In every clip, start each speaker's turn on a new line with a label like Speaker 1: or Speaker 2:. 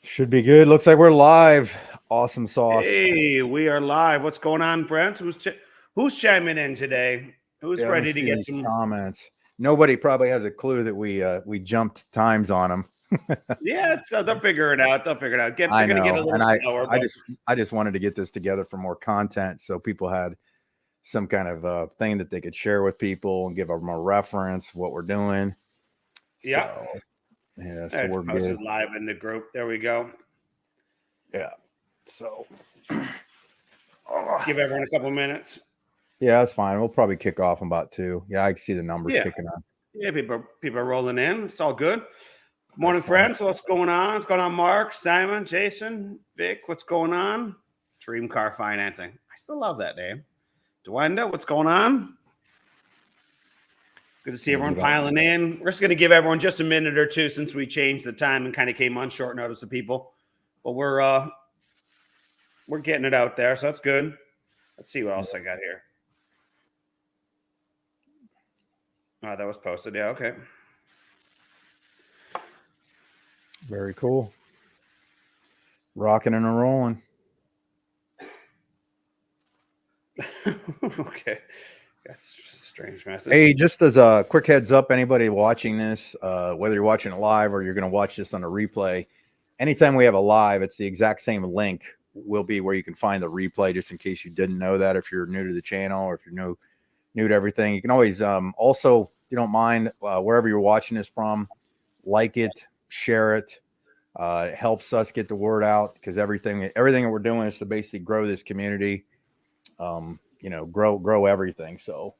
Speaker 1: Should be good. Looks like we're live. Awesome sauce.
Speaker 2: Hey, we are live. What's going on, friends? Who's chiming in today? Who's
Speaker 1: Yeah, let me
Speaker 2: ready to
Speaker 1: see
Speaker 2: get
Speaker 1: these
Speaker 2: some?
Speaker 1: comments. Nobody probably has a clue that we jumped times on them.
Speaker 2: Yeah, they'll figure it out. They'll figure it out. They're
Speaker 1: I
Speaker 2: gonna get
Speaker 1: know,
Speaker 2: a little
Speaker 1: and
Speaker 2: slower,
Speaker 1: I
Speaker 2: but
Speaker 1: just I just wanted to get this together for more content, so people had some kind of thing that they could share with people and give them a reference of what we're doing.
Speaker 2: yeah,
Speaker 1: So yeah, so
Speaker 2: it's
Speaker 1: we're good.
Speaker 2: posted live in the group. There we go.
Speaker 1: Yeah. So
Speaker 2: Give everyone a couple minutes.
Speaker 1: yeah, that's fine. We'll probably kick off in about 2. Yeah, I can see the numbers
Speaker 2: Yeah,
Speaker 1: kicking on.
Speaker 2: yeah. People are rolling in. It's all good. Morning,
Speaker 1: Excellent.
Speaker 2: friends. What's going on? What's going on, Mark, Simon, Jason, Vic? What's going on? Dream Car Financing. I still love that name. Dwenda, what's going on? Good to see everyone piling in. We're just going to give everyone just a minute or two since we changed the time and kind of came on short notice of people. But we're getting it out there, so that's good. Let's see what else I got here. Oh, that was posted. Yeah, okay.
Speaker 1: Very cool. Rocking and rolling.
Speaker 2: Okay. That's a strange message.
Speaker 1: Hey, just as a quick heads up, anybody watching this, whether you're watching it live or you're going to watch this on a replay, anytime we have a live, it's the exact same link will be where you can find the replay, just in case you didn't know that. If you're new to the channel or if you're new to everything, you can always also, if you don't mind, wherever you're watching this from, like it, share it. It helps us get the word out, because everything that we're doing is to basically grow this community, grow everything. So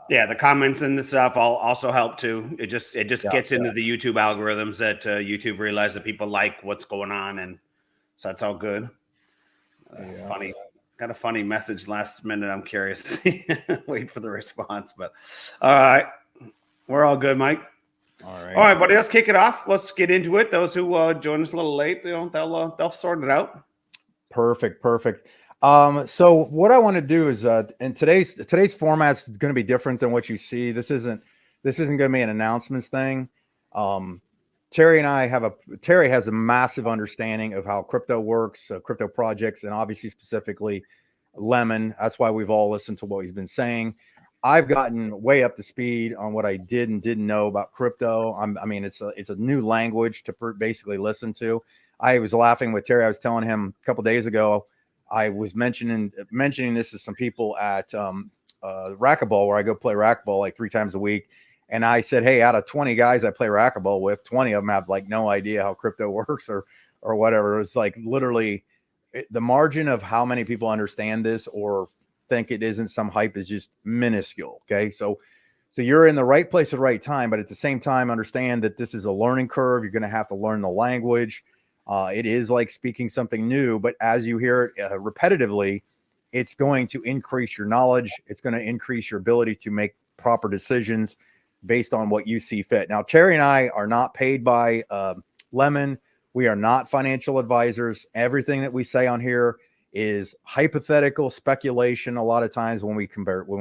Speaker 2: yeah, the comments and the stuff all also help too. It just gets into the YouTube algorithms that YouTube realize that people like what's going on, and so that's all good. Funny, got a funny message last minute. I'm curious to see. Wait for the response, but all right, we're all good, Mike. All right, buddy. Let's kick it off. Let's get into it. Those who joined us a little late, they'll sort it out.
Speaker 1: Perfect. So what I want to do is, and today's format's going to be different than what you see. This isn't going to be an announcements thing. Terry has a massive understanding of how crypto works, crypto projects, and obviously specifically Lemon. That's why we've all listened to what he's been saying. I've gotten way up to speed on what I did and didn't know about crypto. It's a new language to basically listen to. I was laughing with Terry. I was telling him a couple days ago, I was mentioning this to some people at racquetball, where I go play racquetball like 3 times a week. And I said, hey, out of 20 guys I play racquetball with, 20 of them have like no idea how crypto works or whatever. It was like literally the margin of how many people understand this or think it isn't some hype is just minuscule. Okay. So you're in the right place at the right time, but at the same time, understand that this is a learning curve. You're going to have to learn the language. It is like speaking something new, but as you hear it repetitively, it's going to increase your knowledge. It's going to increase your ability to make proper decisions based on what you see fit. Now, Terry and I are not paid by Lemon. We are not financial advisors. Everything that we say on here is hypothetical speculation. A lot of times when we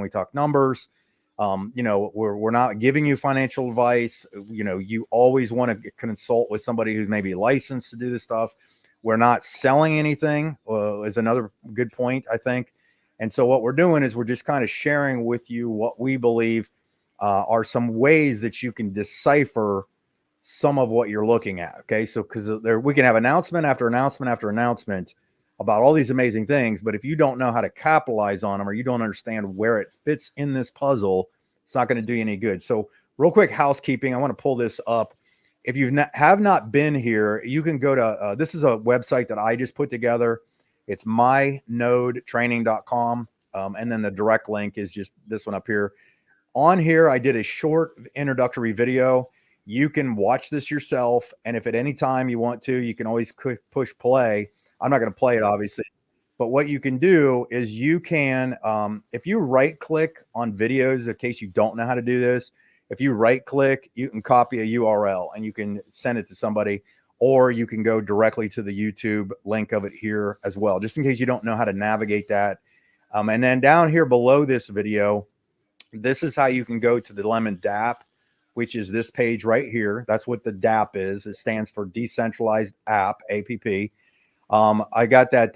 Speaker 1: talk numbers, we're not giving you financial advice. You always want to consult with somebody who's maybe licensed to do this stuff. We're not selling anything, is another good point, I think. And so what we're doing is we're just kind of sharing with you what we believe are some ways that you can decipher some of what you're looking at. Okay. So, because we can have announcement after announcement after announcement about all these amazing things, but if you don't know how to capitalize on them, or you don't understand where it fits in this puzzle, it's not going to do you any good. So real quick housekeeping, I want to pull this up. If you have not been here, you can go to, this is a website that I just put together. It's mynodetraining.com. And then the direct link is just this one up here. On here, I did a short introductory video. You can watch this yourself. And if at any time you want to, you can always push play. I'm not going to play it, obviously. But what you can do is you can, if you right click on videos, in case you don't know how to do this, if you right click, you can copy a URL and you can send it to somebody, or you can go directly to the YouTube link of it here as well, just in case you don't know how to navigate that. And then down here below this video, this is how you can go to the Lemon DApp. which is this page right here. That's what the DApp is. It stands for Decentralized App, APP. I got that,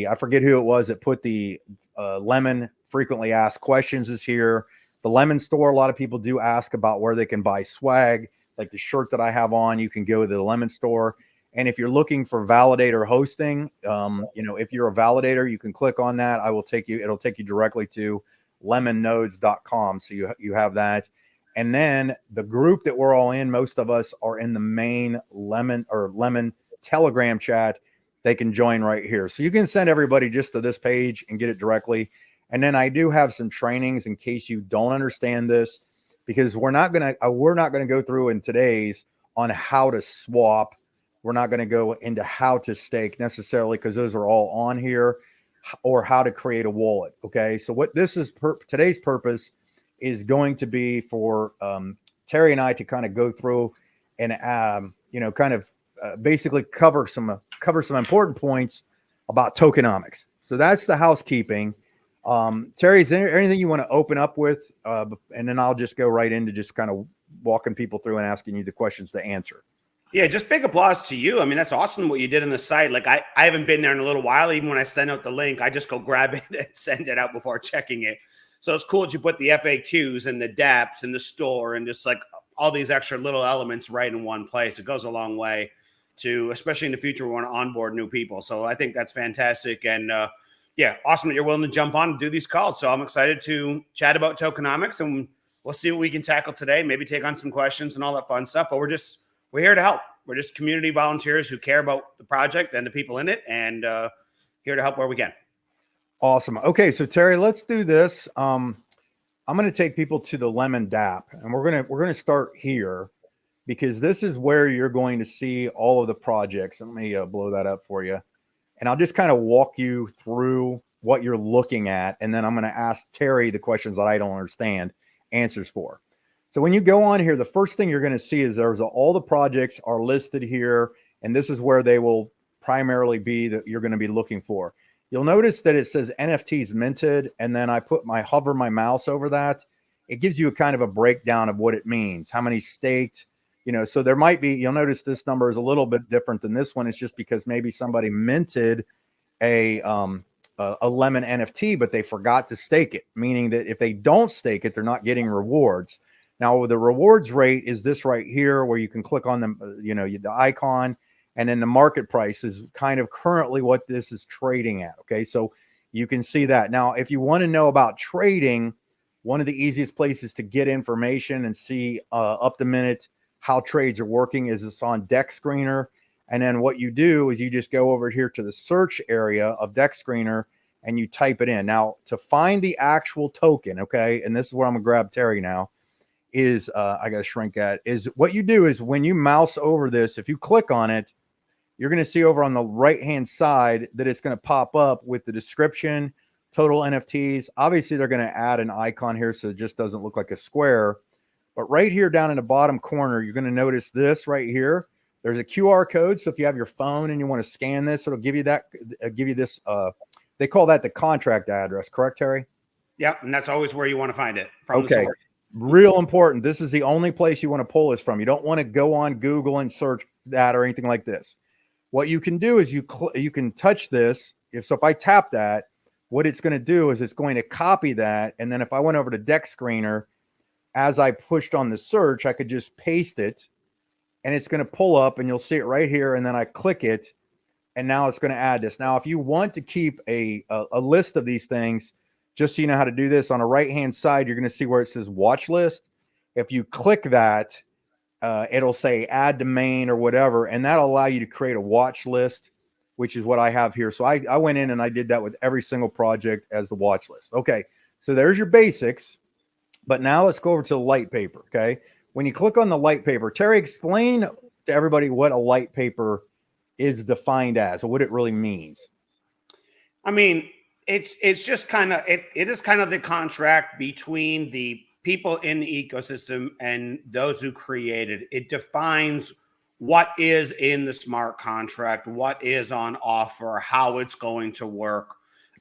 Speaker 1: I forget who it was that put the Lemon frequently asked questions is here. The Lemon store, a lot of people do ask about where they can buy swag, like the shirt that I have on. You can go to the Lemon store. And if you're looking for validator hosting, if you're a validator, you can click on that. It'll take you directly to lemonnodes.com. So you have that. And then the group that we're all in, most of us are in the main Lemon Telegram chat. They can join right here. So you can send everybody just to this page and get it directly. And then I do have some trainings in case you don't understand this, because we're not going to go through in today's on how to swap. We're not going to go into how to stake necessarily, because those are all on here, or how to create a wallet. Okay. So what this is, today's purpose is going to be for Terry and I to kind of go through and, basically cover some important points about tokenomics. So that's the housekeeping. Terry, is there anything you want to open up with? And then I'll just go right into just kind of walking people through and asking you the questions to answer.
Speaker 2: Yeah, just big applause to you. I mean, that's awesome what you did on the site. Like I haven't been there in a little while. Even when I send out the link, I just go grab it and send it out before checking it. So it's cool that you put the FAQs and the dApps and the store and just like all these extra little elements right in one place. It goes a long way to, especially in the future, we want to onboard new people. So I think that's fantastic. And yeah, awesome that you're willing to jump on and do these calls. So I'm excited to chat about tokenomics, and we'll see what we can tackle today. Maybe take on some questions and all that fun stuff. But we're here to help. We're just community volunteers who care about the project and the people in it, and here to help where we can.
Speaker 1: Awesome. Okay, so Terry, let's do this. I'm going to take people to the Lemon DApp, and we're going to start here, because this is where you're going to see all of the projects. Let me blow that up for you. And I'll just kind of walk you through what you're looking at. And then I'm going to ask Terry the questions that I don't understand answers for. So when you go on here, the first thing you're going to see is all the projects are listed here. And this is where they will primarily be that you're going to be looking for. You'll notice that it says NFTs minted. And then I hover my mouse over that. It gives you a kind of a breakdown of what it means, how many staked. So there might be, you'll notice this number is a little bit different than this one. It's just because maybe somebody minted a Lemon NFT, but they forgot to stake it, meaning that if they don't stake it, they're not getting rewards. Now, the rewards rate is this right here, where you can click on them, the icon, and then the market price is kind of currently what this is trading at. Okay. So you can see that. Now, if you want to know about trading, one of the easiest places to get information and see up to minute how trades are working is it's on Deck Screener. And then what you do is you just go over here to the search area of Deck Screener and you type it in. Now, to find the actual token, okay, and this is where I'm gonna grab Terry now, is I gotta shrink that, is what you do is when you mouse over this, if you click on it, you're gonna see over on the right-hand side that it's gonna pop up with the description, total NFTs. Obviously, they're gonna add an icon here so it just doesn't look like a square. But right here down in the bottom corner, you're going to notice this right here. There's a QR code. So if you have your phone and you want to scan this, it'll give you this. They call that the contract address. Correct, Terry?
Speaker 2: Yep. And that's always where you want to find it from.
Speaker 1: Okay. The source. Real important. This is the only place you want to pull this from. You don't want to go on Google and search that or anything like this. What you can do is you can touch this. If I tap that, what it's going to do is it's going to copy that. And then if I went over to Deck Screener, as I pushed on the search, I could just paste it and it's going to pull up and you'll see it right here. And then I click it and now it's going to add this. Now, if you want to keep a list of these things, just so you know how to do this, on the right-hand side, you're going to see where it says watch list. If you click that, it'll say add to main or whatever, and that'll allow you to create a watch list, which is what I have here. So I went in and I did that with every single project as the watch list. Okay, so there's your basics. But now let's go over to the light paper, okay? When you click on the light paper, Terry, explain to everybody what a light paper is defined as, or what it really means.
Speaker 2: I mean, it's just kind of, it is kind of the contract between the people in the ecosystem and those who created it. It defines what is in the smart contract, what is on offer, how it's going to work.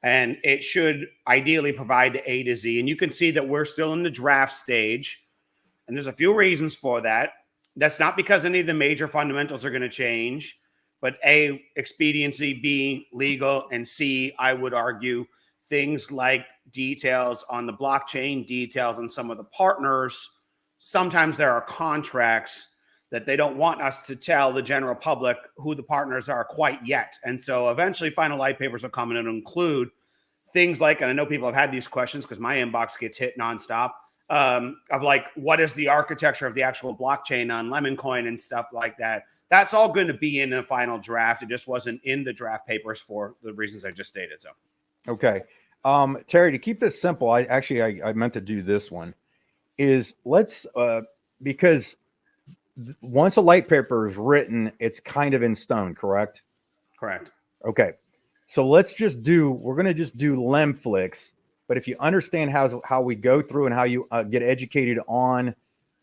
Speaker 2: And it should ideally provide the A to Z. And you can see that we're still in the draft stage. And there's a few reasons for that. That's not because any of the major fundamentals are going to change, but A, expediency, B, legal, and C, I would argue things like details on the blockchain, details on some of the partners. Sometimes there are contracts that they don't want us to tell the general public who the partners are quite yet. And so eventually final light papers will come in and include things like, and I know people have had these questions because my inbox gets hit nonstop, of like, what is the architecture of the actual blockchain on Lemoncoin and stuff like that. That's all going to be in the final draft. It just wasn't in the draft papers for the reasons I just stated. So,
Speaker 1: okay. Terry, to keep this simple, I meant to do this one is let's, because once a light paper is written, it's kind of in stone, correct?
Speaker 2: Correct.
Speaker 1: Okay. So we're going to just do lemflix. But if you understand how we go through and how you get educated on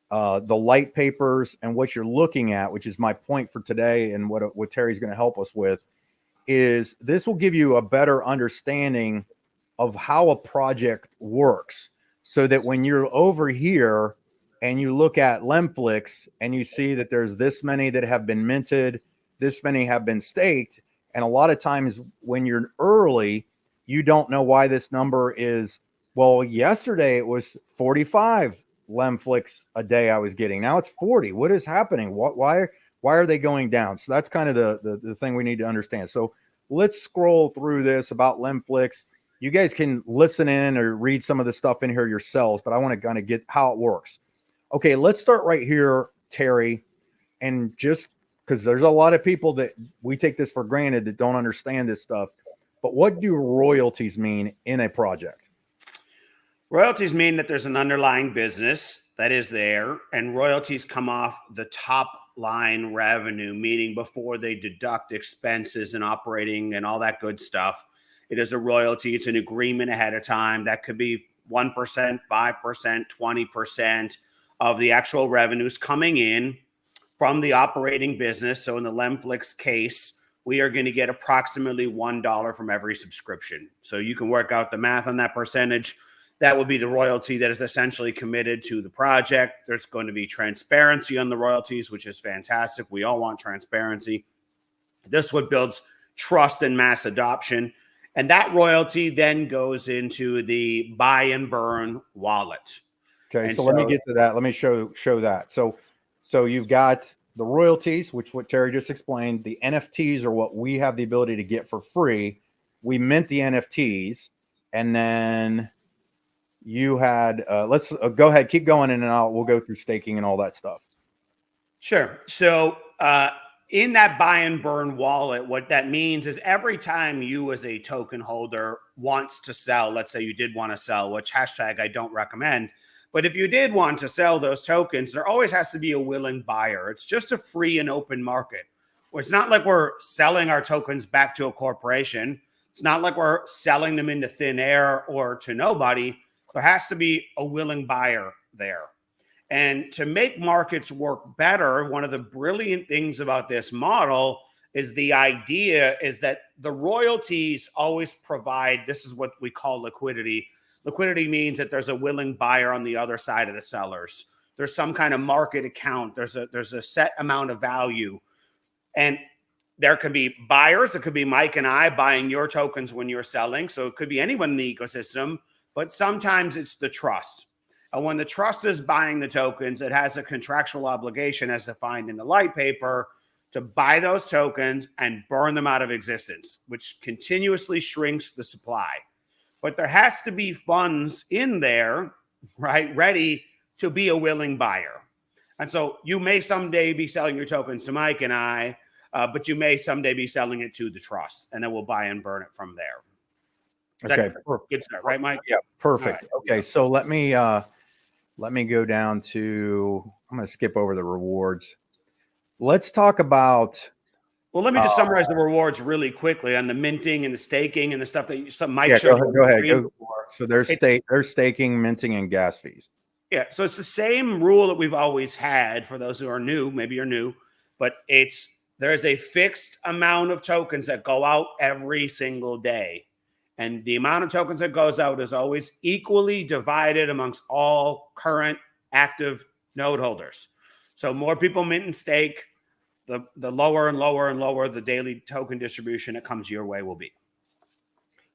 Speaker 1: the light papers and what you're looking at, which is my point for today, and what Terry's going to help us with, is this will give you a better understanding of how a project works, so that when you're over here and you look at lemflix and you see that there's this many that have been minted, this many have been staked, and a lot of times when you're early, you don't know why this number is, well, yesterday it was 45 lemflix a day I was getting. Now it's 40. What is happening? Why are they going down? So that's kind of the thing we need to understand. So let's scroll through this about lemflix. You guys can listen in or read some of the stuff in here yourselves, but I want to kind of get how it works. Okay, let's start right here, Terry. And just because there's a lot of people that we take this for granted that don't understand this stuff. But what do royalties mean in a project?
Speaker 2: Royalties mean that there's an underlying business that is there, and royalties come off the top line revenue, meaning before they deduct expenses and operating and all that good stuff. It is a royalty. It's an agreement ahead of time. That could be 1%, 5%, 20% of the actual revenues coming in from the operating business. So in the lemflix case, we are going to get approximately $1 from every subscription. So you can work out the math on that percentage. That would be the royalty that is essentially committed to the project. There's going to be transparency on the royalties, which is fantastic. We all want transparency. This what builds trust and mass adoption. And that royalty then goes into the buy and burn wallet.
Speaker 1: Okay, and so let me get to that. Let me show that. So you've got the royalties, which what Terry just explained. The NFTs are what we have the ability to get for free. We mint the NFTs, and then you had let's go ahead, keep going, and then we'll go through staking and all that stuff.
Speaker 2: Sure. So in that buy and burn wallet, what that means is every time you as a token holder wants to sell, let's say you did want to sell, which hashtag I don't recommend, but if you did want to sell those tokens, there always has to be a willing buyer. It's just a free and open market. It's not like we're selling our tokens back to a corporation. It's not like we're selling them into thin air or to nobody. There has to be a willing buyer there. And to make markets work better, one of the brilliant things about this model is the idea is that the royalties always provide, this is what we call liquidity. Liquidity means that there's a willing buyer on the other side of the sellers. There's some kind of market account. There's a set amount of value. And there could be buyers. It could be Mike and I buying your tokens when you're selling. So it could be anyone in the ecosystem, but sometimes it's the trust. And when the trust is buying the tokens, it has a contractual obligation as defined in the light paper to buy those tokens and burn them out of existence, which continuously shrinks the supply. But there has to be funds in there, right, ready to be a willing buyer. And so you may someday be selling your tokens to Mike and I, but you may someday be selling it to the trust, and then we'll buy and burn it from there.
Speaker 1: Okay,
Speaker 2: good start, right, Mike?
Speaker 1: Yeah, perfect.
Speaker 2: Right.
Speaker 1: Okay, so let me go down to, I'm going to skip over the rewards. Let's talk about.
Speaker 2: Well, let me just summarize the rewards really quickly on the minting and the staking and the stuff that Mike
Speaker 1: showed.
Speaker 2: Go
Speaker 1: ahead. So there's staking, minting, and gas fees.
Speaker 2: Yeah, so it's the same rule that we've always had for those who are new. Maybe you're new, but there's a fixed amount of tokens that go out every single day. And the amount of tokens that goes out is always equally divided amongst all current active node holders. So more people mint and stake, the lower and lower and lower the daily token distribution that comes your way will be.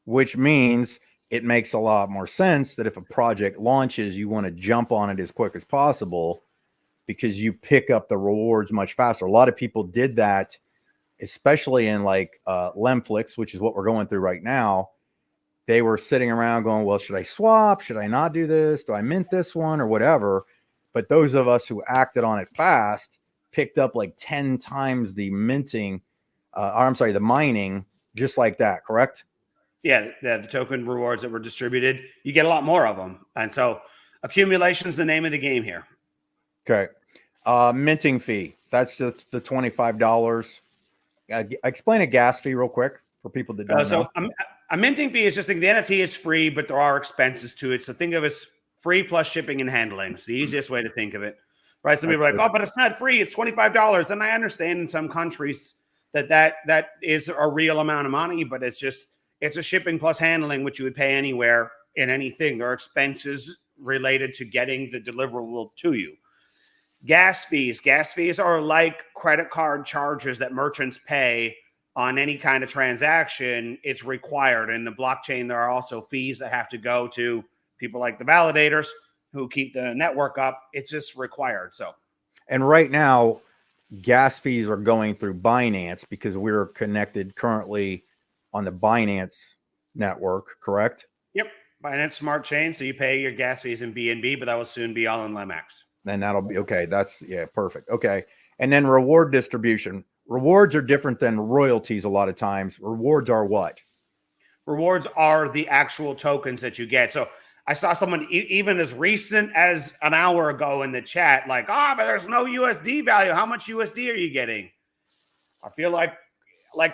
Speaker 1: Which means it makes a lot more sense that if a project launches, you want to jump on it as quick as possible because you pick up the rewards much faster. A lot of people did that, especially in like lemflix, which is what we're going through right now. They were sitting around going, well, should I swap? Should I not do this? Do I mint this one or whatever? But those of us who acted on it fast picked up like 10 times the minting, the mining, just like that, correct?
Speaker 2: Yeah, the token rewards that were distributed, you get a lot more of them. And so accumulation is the name of the game here.
Speaker 1: Okay. Minting fee, that's the $25. Explain a gas fee real quick for people that don't know.
Speaker 2: A minting fee is just the NFT is free, but there are expenses to it. So think of it as free plus shipping and handling. It's the easiest way to think of it, right? Some people are like, oh, but it's not free. It's $25. And I understand in some countries that is a real amount of money, but it's a shipping plus handling, which you would pay anywhere in anything. There are expenses related to getting the deliverable to you. Gas fees are like credit card charges that merchants pay on any kind of transaction. It's required. In the blockchain, there are also fees that have to go to people like the validators who keep the network up. It's just required. So,
Speaker 1: and right now, gas fees are going through Binance because we're connected currently on the Binance network, correct?
Speaker 2: Yep. Binance Smart Chain. So you pay your gas fees in BNB, but that will soon be all in LEMX.
Speaker 1: Then that'll be okay. That's perfect. Okay. And then reward distribution. Rewards are different than royalties a lot of times. Rewards are what?
Speaker 2: Rewards are the actual tokens that you get. So I saw someone even as recent as an hour ago in the chat, like, but there's no USD value. How much USD are you getting? I feel like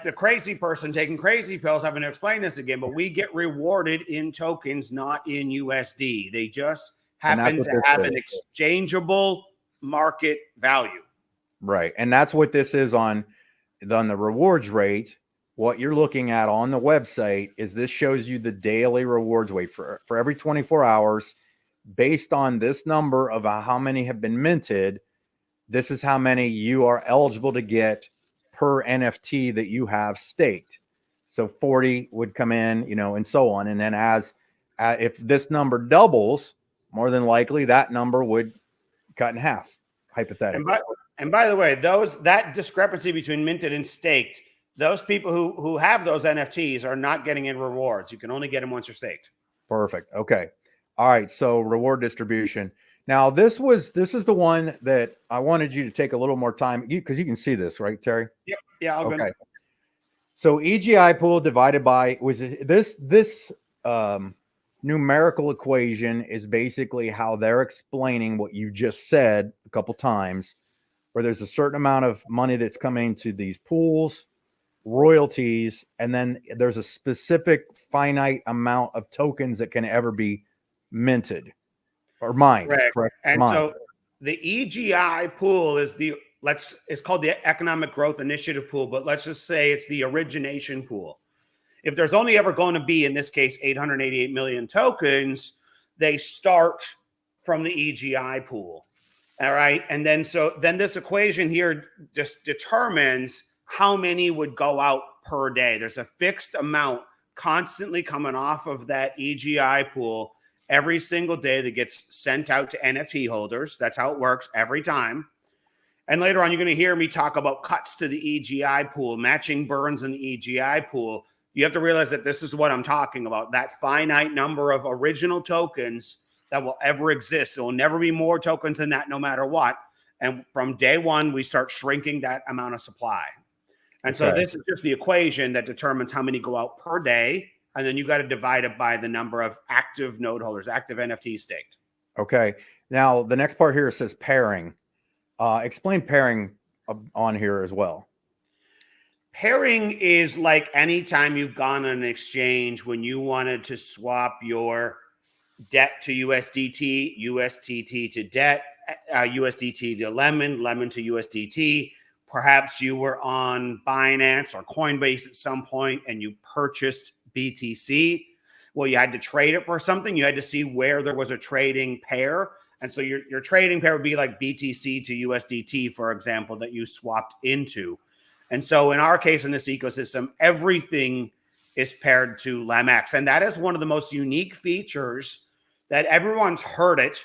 Speaker 2: the crazy person taking crazy pills having to explain this again, but we get rewarded in tokens, not in USD. They just happen to have an exchangeable market value.
Speaker 1: Right. And that's what this is on the rewards rate. What you're looking at on the website is this shows you the daily rewards rate for every 24 hours based on this number of how many have been minted. This is how many you are eligible to get per NFT that you have staked. So 40 would come in, and so on. And then if this number doubles, more than likely that number would cut in half, hypothetically.
Speaker 2: And by the way, that discrepancy between minted and staked, those people who have those NFTs are not getting in rewards. You can only get them once you're staked.
Speaker 1: Perfect. Okay. All right. So reward distribution. Now this is the one that I wanted you to take a little more time because you can see this, right, Terry?
Speaker 2: Yep. Yeah.
Speaker 1: Okay. So EGI pool divided by this numerical equation is basically how they're explaining what you just said a couple times, where there's a certain amount of money that's coming to these pools, royalties, and then there's a specific finite amount of tokens that can ever be minted or mined.
Speaker 2: Correct. And so the EGI pool is it's called the Economic Growth Initiative pool, but let's just say it's the origination pool. If there's only ever going to be, in this case, 888 million tokens, they start from the EGI pool. All right. And then this equation here just determines how many would go out per day. There's a fixed amount constantly coming off of that EGI pool every single day that gets sent out to NFT holders. That's how it works every time. And later on, you're going to hear me talk about cuts to the EGI pool, matching burns in the EGI pool. You have to realize that this is what I'm talking about, that finite number of original tokens that will ever exist. There will never be more tokens than that, no matter what. And from day one, we start shrinking that amount of supply. And so this is just the equation that determines how many go out per day. And then you got to divide it by the number of active node holders, active NFTs staked.
Speaker 1: Okay. Now, the next part here says pairing. Explain pairing on here as well.
Speaker 2: Pairing is like anytime you've gone on an exchange when you wanted to swap your debt to USDT, USDT to debt, USDT to Lemon to USDT. Perhaps you were on Binance or Coinbase at some point and you purchased BTC. Well, you had to trade it for something. You had to see where there was a trading pair. And so your trading pair would be like BTC to USDT, for example, that you swapped into. And so in our case, in this ecosystem, everything is paired to LEMX. And that is one of the most unique features that everyone's heard it.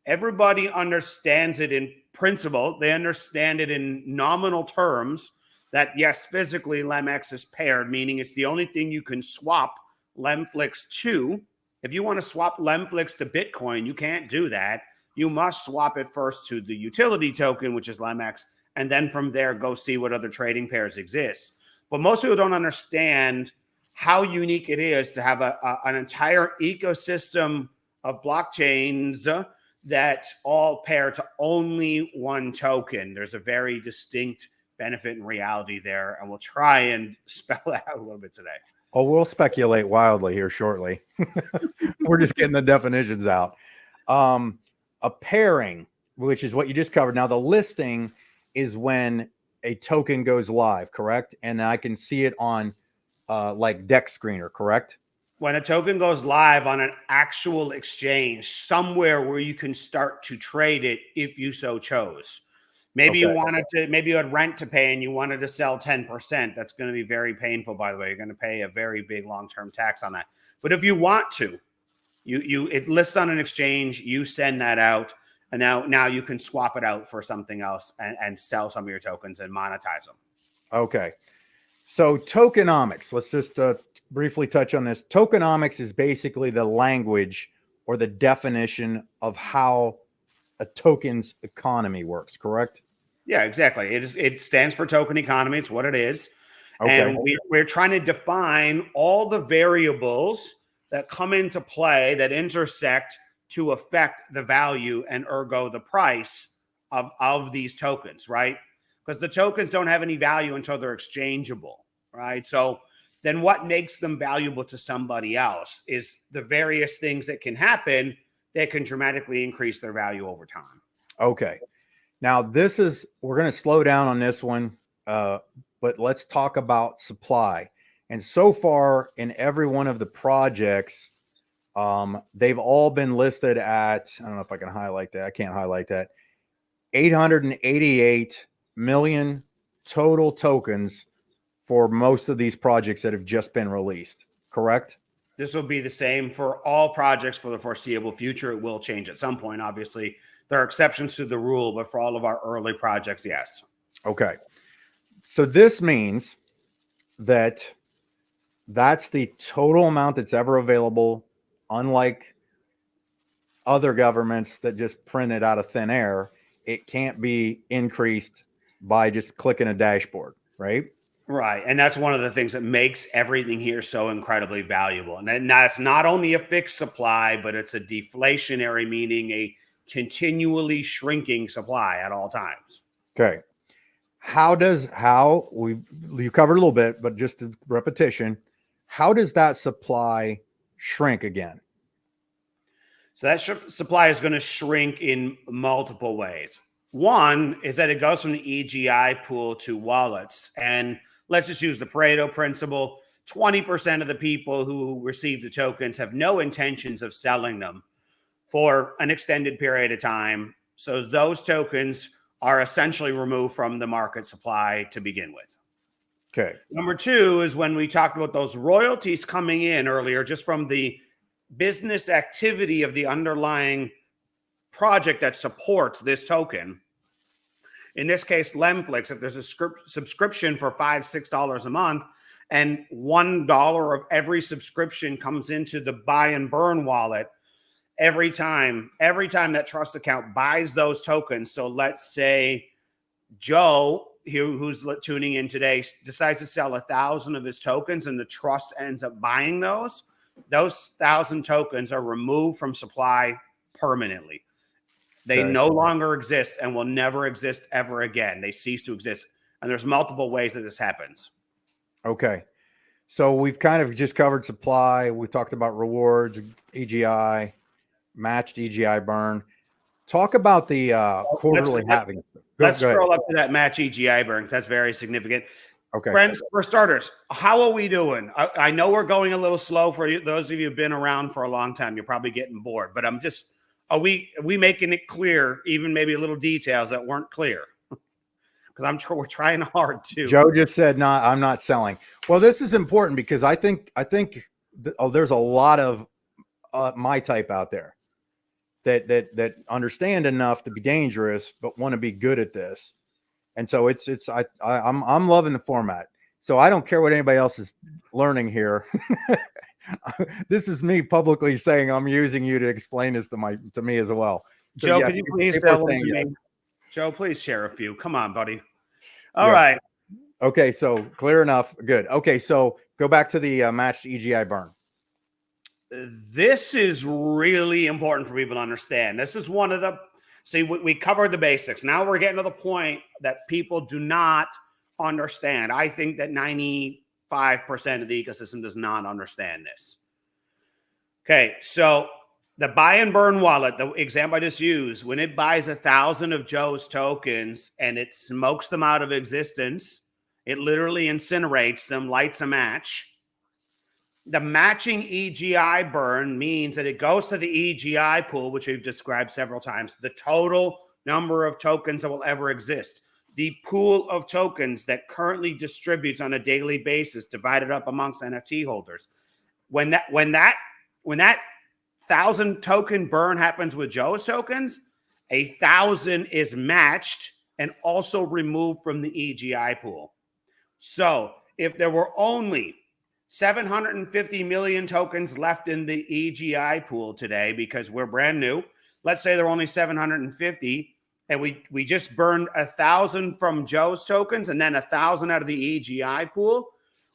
Speaker 2: Everybody understands it in principle. They understand it in nominal terms that, yes, physically LEMX is paired, meaning it's the only thing you can swap lemflix to. If you want to swap lemflix to Bitcoin, you can't do that. You must swap it first to the utility token, which is LEMX, and then from there, go see what other trading pairs exist. But most people don't understand how unique it is to have an entire ecosystem of blockchains that all pair to only one token. There's a very distinct benefit and reality there, and we'll try and spell that out a little bit today.
Speaker 1: Oh, we'll speculate wildly here shortly. We're just getting the definitions out. A pairing, which is what you just covered. Now, the listing is when a token goes live, correct? And I can see it on like Deck Screener, correct?
Speaker 2: When a token goes live on an actual exchange, somewhere where you can start to trade it if you so chose. Maybe you wanted to, maybe you had rent to pay and you wanted to sell 10%. That's going to be very painful, by the way. You're going to pay a very big long-term tax on that. But if you want to, it lists on an exchange, you send that out, and now you can swap it out for something else and sell some of your tokens and monetize them.
Speaker 1: Okay. So tokenomics, let's just briefly touch on this. Tokenomics is basically the language or the definition of how a token's economy works, correct?
Speaker 2: Yeah, exactly. It stands for token economy. It's what it is. Okay. And we're trying to define all the variables that come into play that intersect to affect the value and ergo the price of these tokens, right? Because the tokens don't have any value until they're exchangeable, right? So then what makes them valuable to somebody else is the various things that can happen that can dramatically increase their value over time.
Speaker 1: Okay. Now we're going to slow down on this one, but let's talk about supply. And so far in every one of the projects, they've all been listed at, I don't know if I can highlight that. I can't highlight that. 888 million total tokens for most of these projects that have just been released, correct?
Speaker 2: This will be the same for all projects for the foreseeable future. It will change at some point. Obviously, there are exceptions to the rule, but for all of our early projects, yes.
Speaker 1: Okay. So this means that that's the total amount that's ever available, unlike other governments that just print it out of thin air. It can't be increased by just clicking a dashboard, right?
Speaker 2: Right. And that's one of the things that makes everything here so incredibly valuable. And now it's not only a fixed supply, but it's a deflationary, meaning a continually shrinking supply at all times.
Speaker 1: Okay. You covered a little bit, but just a repetition, how does that supply shrink again?
Speaker 2: So that supply is going to shrink in multiple ways. One is that it goes from the EGI pool to wallets. And let's just use the Pareto principle. 20% of the people who receive the tokens have no intentions of selling them for an extended period of time. So those tokens are essentially removed from the market supply to begin with.
Speaker 1: Okay.
Speaker 2: Number two is when we talked about those royalties coming in earlier, just from the business activity of the underlying project that supports this token. In this case, lemflix, if there's a subscription for $5, $6 a month, and $1 of every subscription comes into the buy and burn wallet, every time that trust account buys those tokens. So let's say Joe, who's tuning in today, decides to sell 1,000 of his tokens and the trust ends up buying those 1,000 tokens are removed from supply permanently. They no longer exist and will never exist ever again. They cease to exist. And there's multiple ways that this happens.
Speaker 1: Okay. So we've kind of just covered supply. We talked about rewards, EGI, matched EGI burn. Talk about the quarterly halving.
Speaker 2: Let's scroll up to that match EGI burn. That's very significant.
Speaker 1: Okay.
Speaker 2: Friends, for starters, how are we doing? I know we're going a little slow for you. Those of you who've been around for a long time, you're probably getting bored, but I'm Are we making it clear, even maybe a little details that weren't clear? Because I'm sure we're trying hard to.
Speaker 1: Joe just said, "No, I'm not selling." Well, this is important because I think there's a lot of my type out there that understand enough to be dangerous, but want to be good at this. And so I'm loving the format. So I don't care what anybody else is learning here. This is me publicly saying I'm using you to explain this to me as well. So,
Speaker 2: Joe,
Speaker 1: yeah,
Speaker 2: can you please tell them to me? Joe, please share a few. Come on, buddy. All right.
Speaker 1: Okay, so clear enough. Good. Okay, so go back to the matched EGI burn.
Speaker 2: This is really important for people to understand. This is one of the, see, we covered the basics. Now we're getting to the point that people do not understand. I think that 95% of the ecosystem does not understand this. Okay, so the buy and burn wallet, the example I just used, when it buys 1,000 of Joe's tokens and it smokes them out of existence, it literally incinerates them, lights a match. The matching EGI burn means that it goes to the EGI pool, which we've described several times, the total number of tokens that will ever exist. The pool of tokens that currently distributes on a daily basis, divided up amongst NFT holders. When that 1,000 token burn happens with Joe's tokens, 1,000 is matched and also removed from the EGI pool. So if there were only 750 million tokens left in the EGI pool today, because we're brand new, let's say there are only 750, and we just burned 1,000 from Joe's tokens and then 1,000 out of the EGI pool,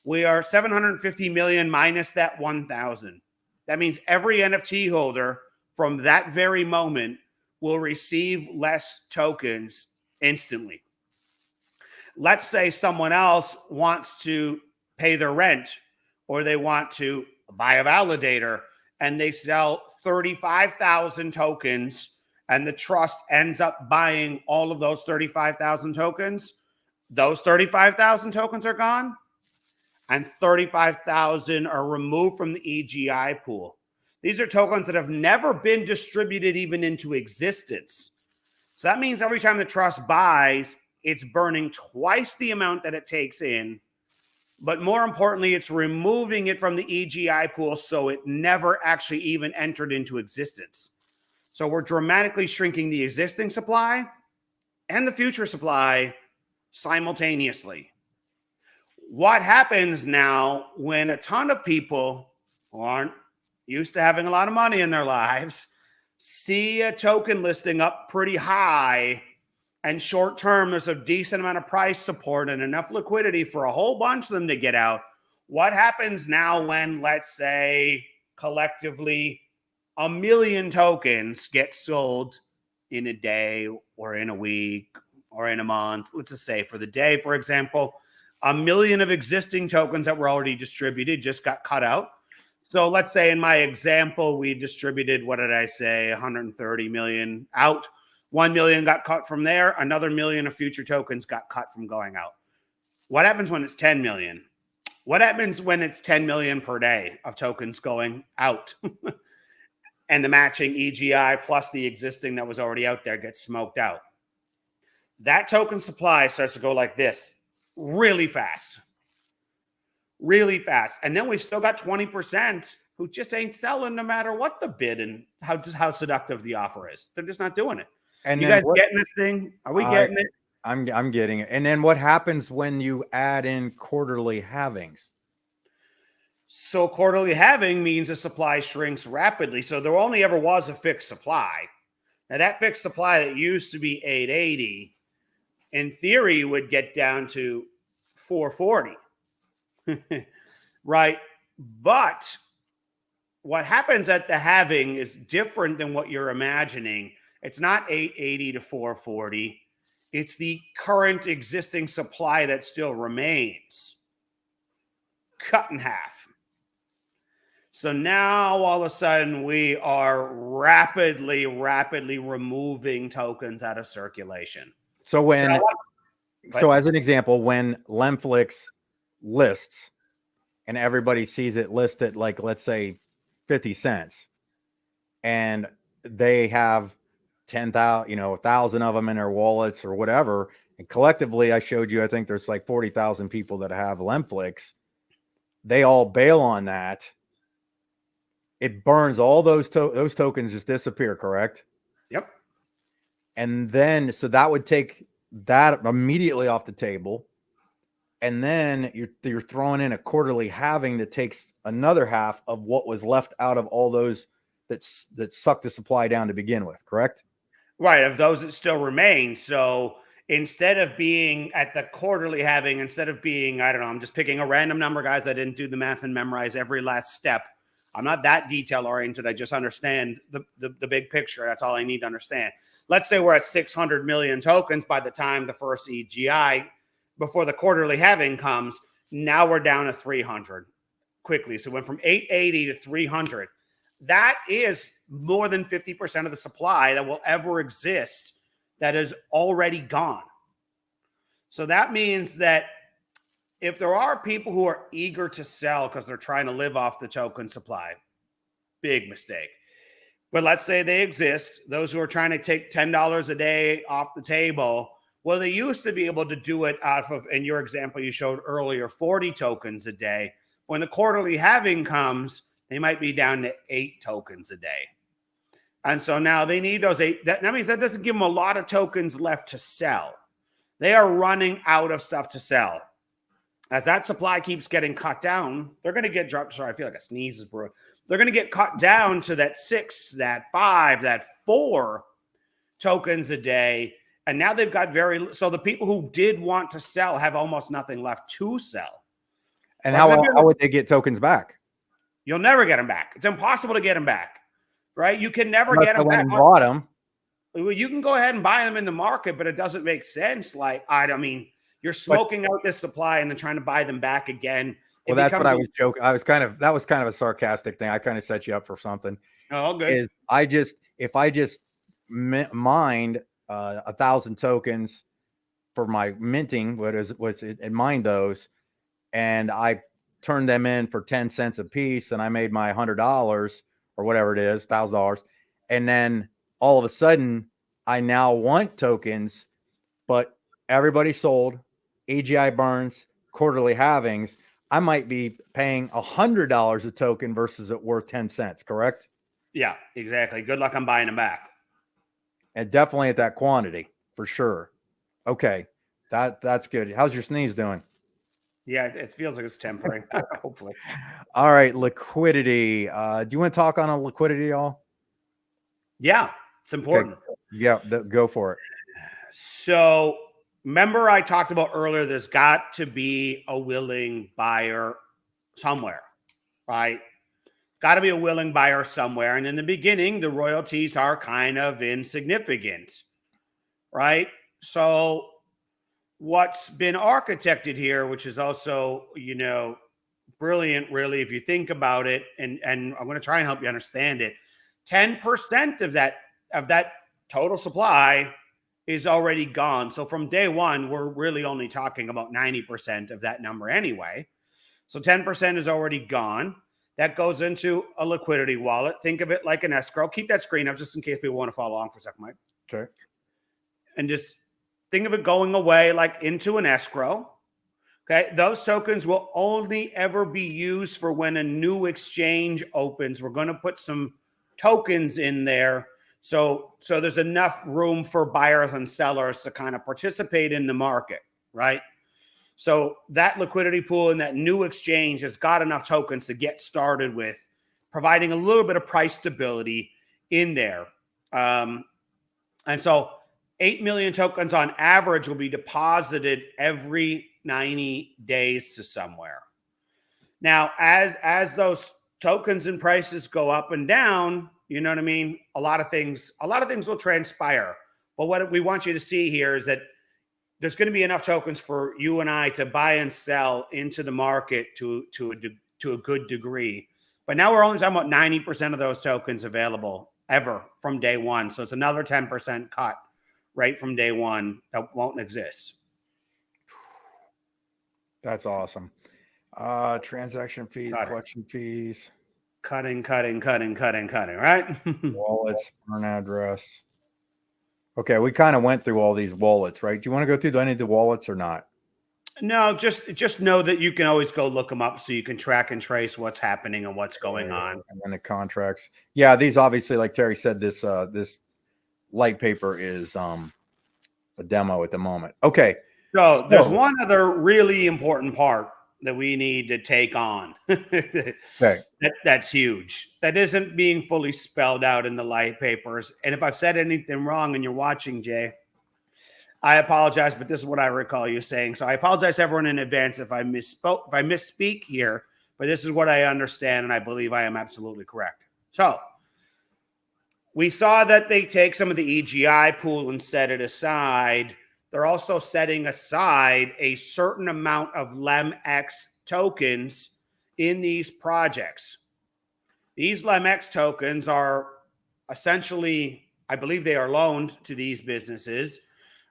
Speaker 2: we are 750 million minus that 1,000. That means every NFT holder from that very moment will receive less tokens instantly. Let's say someone else wants to pay their rent, or they want to buy a validator, and they sell 35,000 tokens, and the trust ends up buying all of those 35,000 tokens. Those 35,000 tokens are gone, and 35,000 are removed from the EGI pool. These are tokens that have never been distributed even into existence. So that means every time the trust buys, it's burning twice the amount that it takes in. But more importantly, it's removing it from the EGI pool so it never actually even entered into existence. So we're dramatically shrinking the existing supply and the future supply simultaneously. What happens now when a ton of people who aren't used to having a lot of money in their lives see a token listing up pretty high, and short term there's a decent amount of price support and enough liquidity for a whole bunch of them to get out? What happens now when, let's say, collectively 1 million tokens get sold in a day or in a week or in a month? Let's just say for the day, for example, 1 million of existing tokens that were already distributed just got cut out. So let's say in my example, we distributed, what did I say, 130 million out. 1 million got cut from there. Another million of future tokens got cut from going out. What happens when it's 10 million? What happens when it's 10 million per day of tokens going out? And the matching EGI plus the existing that was already out there gets smoked out. That token supply starts to go like this, really fast. Really fast. And then we've still got 20% who just ain't selling no matter what the bid and how seductive the offer is. They're just not doing it. And you guys getting this thing? Are we getting it?
Speaker 1: I'm getting it. And then what happens when you add in quarterly halvings?
Speaker 2: So quarterly halving means the supply shrinks rapidly. So there only ever was a fixed supply. Now that fixed supply that used to be 880, in theory, would get down to 440. Right? But what happens at the halving is different than what you're imagining. It's not 880 to 440. It's the current existing supply that still remains cut in half. So now all of a sudden we are rapidly removing tokens out of circulation.
Speaker 1: So as an example, when lemflix lists and everybody sees it listed like, let's say 50 cents, and they have 10,000, 1,000 of them in their wallets or whatever. And collectively, I showed you, I think there's like 40,000 people that have lemflix. They all bail on that. It burns all those tokens just disappear, correct?
Speaker 2: Yep.
Speaker 1: And then, so that would take that immediately off the table. And then you're throwing in a quarterly halving that takes another half of what was left out of all those that sucked the supply down to begin with, correct?
Speaker 2: Right, of those that still remain. So instead of being at the quarterly halving, instead of being, I don't know, I'm just picking a random number, guys. I didn't do the math and memorize every last step. I'm not that detail oriented. I just understand the big picture. That's all I need to understand. Let's say we're at 600 million tokens by the time the first EGI, before the quarterly halving comes. Now we're down to 300 quickly. So it went from 880 to 300. That is more than 50% of the supply that will ever exist that is already gone. So that means that if there are people who are eager to sell because they're trying to live off the token supply, big mistake. But let's say they exist, those who are trying to take $10 a day off the table. Well, they used to be able to do it off of, in your example you showed earlier, 40 tokens a day. When the quarterly halving comes, they might be down to 8 tokens a day. And so now they need those 8. That means that doesn't give them a lot of tokens left to sell. They are running out of stuff to sell. As that supply keeps getting cut down, they're going to get dropped. Sorry, I feel like a sneeze is brewing. They're going to get cut down to that 6, that 5, that 4 tokens a day. And now they've got so the people who did want to sell have almost nothing left to sell.
Speaker 1: And how would they get tokens back?
Speaker 2: You'll never get them back. It's impossible to get them back, right? You can never get them back.
Speaker 1: And bought them.
Speaker 2: Well, you can go ahead and buy them in the market, but it doesn't make sense. Like, I mean, you're smoking out this supply and then trying to buy them back again.
Speaker 1: Well, that's what I was joking. That was kind of a sarcastic thing. I kind of set you up for something.
Speaker 2: Oh, good.
Speaker 1: If I just mined 1,000 tokens for my minting, and mine those, and I turned them in for 10 cents a piece, and I made my $100 or whatever it is, $1,000, and then all of a sudden I now want tokens, but everybody sold, AGI burns, quarterly halvings. I might be paying $100 a token versus it worth 10 cents, correct?
Speaker 2: Yeah, exactly. Good luck on buying them back.
Speaker 1: And definitely at that quantity, for sure. Okay, that's good. How's your sneeze doing?
Speaker 2: Yeah, it feels like it's temporary, hopefully.
Speaker 1: All right, liquidity. Do you want to talk on a liquidity, y'all?
Speaker 2: Yeah, it's important.
Speaker 1: Okay. Yeah, go for it.
Speaker 2: So remember I talked about earlier, there's got to be a willing buyer somewhere, right? Got to be a willing buyer somewhere. And in the beginning, the royalties are kind of insignificant, right? So what's been architected here, which is also, brilliant, really, if you think about it, and I'm going to try and help you understand it. 10% of that total supply is already gone. So from day one, we're really only talking about 90% of that number anyway. So 10% is already gone. That goes into a liquidity wallet. Think of it like an escrow. Keep that screen up just in case people want to follow along for a second, Mike.
Speaker 1: Okay.
Speaker 2: And just think of it going away like into an escrow. Okay. Those tokens will only ever be used for when a new exchange opens. We're going to put some tokens in there. So there's enough room for buyers and sellers to kind of participate in the market, right? So that liquidity pool and that new exchange has got enough tokens to get started with, providing a little bit of price stability in there. And so 8 million tokens on average will be deposited every 90 days to somewhere. Now, as those tokens and prices go up and down, you know what I mean? A lot of things will transpire. But what we want you to see here is that there's going to be enough tokens for you and I to buy and sell into the market to a good degree. But now we're only talking about 90% of those tokens available ever from day one. So it's another 10% cut right from day one that won't exist.
Speaker 1: That's awesome. Transaction fees, collection fees.
Speaker 2: Cutting, right?
Speaker 1: Wallets, earn address. Okay, we kind of went through all these wallets, right? Do you want to go through any of the wallets or not?
Speaker 2: No, just know that you can always go look them up so you can track and trace what's happening and what's going on.
Speaker 1: And then the contracts. Yeah, these obviously, like Terry said, this this light paper is a demo at the moment. Okay.
Speaker 2: So there's one other really important part that we need to take on.
Speaker 1: Okay.
Speaker 2: That's huge. That isn't being fully spelled out in the light papers. And if I've said anything wrong and you're watching, Jay, I apologize, but this is what I recall you saying. So I apologize everyone in advance if I misspeak here, but this is what I understand and I believe I am absolutely correct. So we saw that they take some of the EGI pool and set it aside. They're also setting aside a certain amount of LEMX tokens in these projects. These LEMX tokens are essentially, I believe they are loaned to these businesses,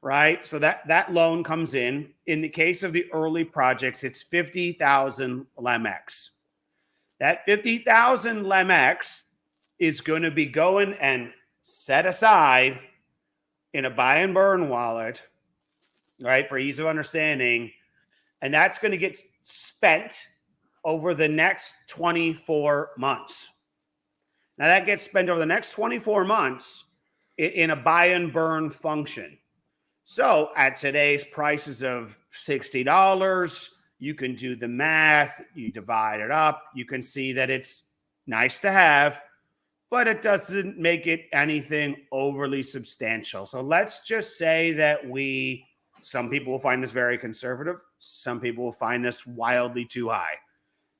Speaker 2: right? So that loan comes in. In the case of the early projects, it's 50,000 LEMX. That 50,000 LEMX is going to be going and set aside in a buy and burn wallet, right, for ease of understanding. And that's going to get spent over the next 24 months. Now, that gets spent over the next 24 months in a buy and burn function. So at today's prices of $60, you can do the math, you divide it up, you can see that it's nice to have, but it doesn't make it anything overly substantial. So let's just say that some people will find this very conservative. Some people will find this wildly too high.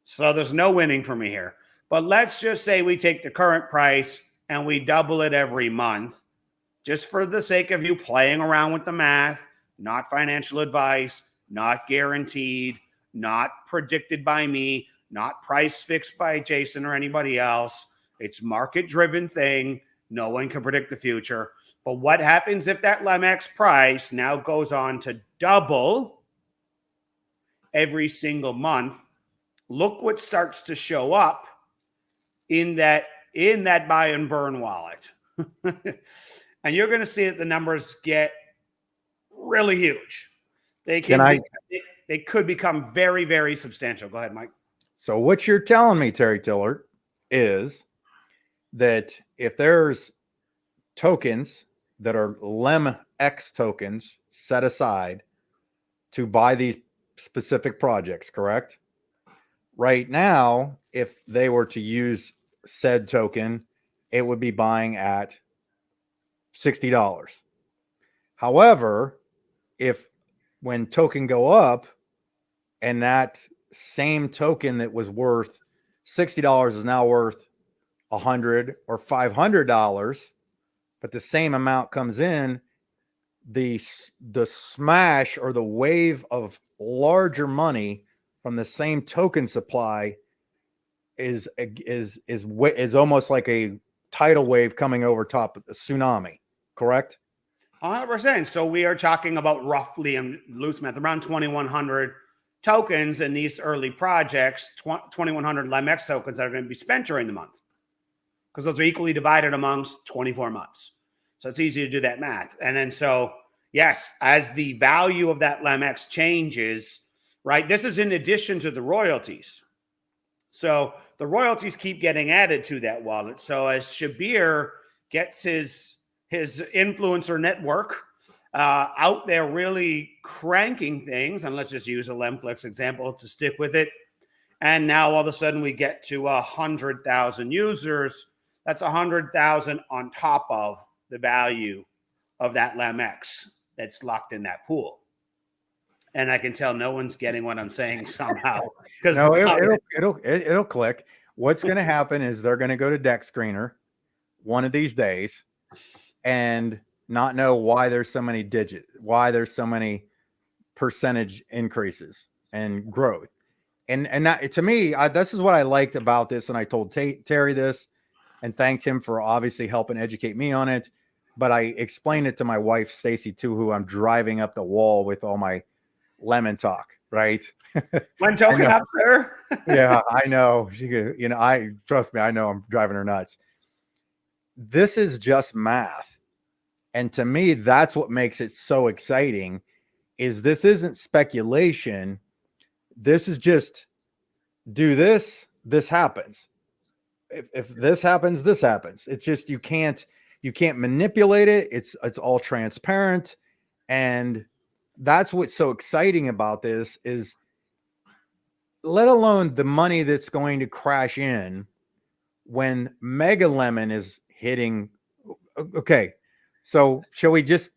Speaker 2: So there's no winning for me here. But let's just say we take the current price and we double it every month, just for the sake of you playing around with the math, not financial advice, not guaranteed, not predicted by me, not price fixed by Jason or anybody else. It's market-driven thing. No one can predict the future. But what happens if that LEMX price now goes on to double every single month? Look what starts to show up in that buy and burn wallet. And you're going to see that the numbers get really huge. They could become very, very substantial. Go ahead, Mike.
Speaker 1: So what you're telling me, Terry Tillert, is that if there's tokens that are LEMX tokens set aside to buy these specific projects, correct? Right now, if they were to use said token, it would be buying at $60. However, when token go up and that same token that was worth $60 is now worth $100 or $500, but the same amount comes in, the smash or the wave of larger money from the same token supply is almost like a tidal wave coming over top of the tsunami, correct?
Speaker 2: 100%. So we are talking about roughly, in loose math, around 2,100 tokens in these early projects, 2,100 LEMX tokens that are going to be spent during the month, because those are equally divided amongst 24 months. So it's easy to do that math. And then so, yes, as the value of that LEMX changes, right, this is in addition to the royalties. So the royalties keep getting added to that wallet. So as Shabir gets his influencer network out there really cranking things, and let's just use a lemflix example to stick with it, and now all of a sudden we get to 100,000 users. That's 100,000 on top of the value of that LEMX that's locked in that pool. And I can tell no one's getting what I'm saying somehow.
Speaker 1: No, it'll click. What's going to happen is they're going to go to Deck Screener one of these days and not know why there's so many why there's so many percentage increases and growth. And that, to me, this is what I liked about this. And I told Terry this and thanked him for obviously helping educate me on it. But I explained it to my wife, Stacy, too, who I'm driving up the wall with all my lemon talk, right?
Speaker 2: One token up, sir.
Speaker 1: Yeah, I know. She could, trust me, I know I'm driving her nuts. This is just math. And to me, that's what makes it so exciting is this isn't speculation. This is just do this, this happens. If this happens, this happens. It's just you can't manipulate it. It's all transparent. And that's what's so exciting about this is let alone the money that's going to crash in when Mega Lemon is hitting. Okay. So shall we just,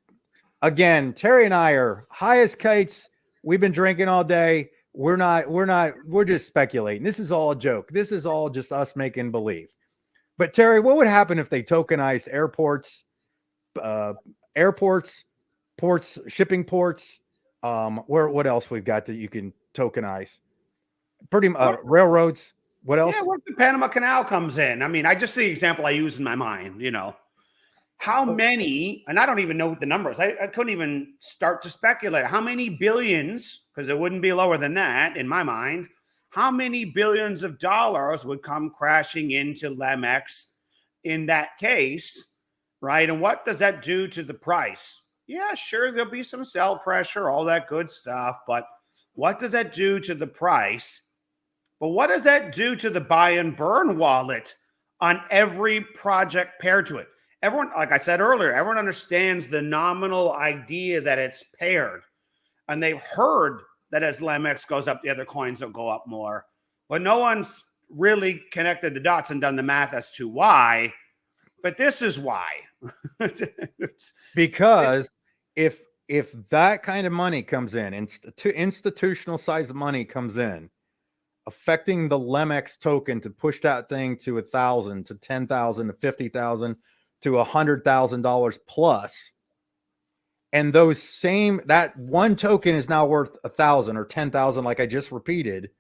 Speaker 1: again, Terry and I are high as kites. We've been drinking all day. We're just speculating. This is all a joke. This is all just us making believe. But Terry, what would happen if they tokenized airports, ports, shipping ports? What else we've got that you can tokenize? Pretty railroads. What else?
Speaker 2: Yeah, what if the Panama Canal comes in? I mean, I just the example I use in my mind, how many, and I don't even know what the numbers, I couldn't even start to speculate how many billions, because it wouldn't be lower than that in my mind, how many billions of dollars would come crashing into LEMX in that case, right? And what does that do to the price? Yeah, sure, there'll be some sell pressure, all that good stuff, but what does that do to the price? But what does that do to the buy and burn wallet on every project paired to it? Everyone, like I said earlier, everyone understands the nominal idea that it's paired. And they've heard that as LEMX goes up, the other coins will go up more. But no one's really connected the dots and done the math as to why. But this is why.
Speaker 1: Because if that kind of money comes in, institutional size money comes in, affecting the LEMX token to push that thing to 1,000 to 10,000 to 50,000 to $100,000 plus, and that one token is now worth 1,000 or 10,000, like I just repeated,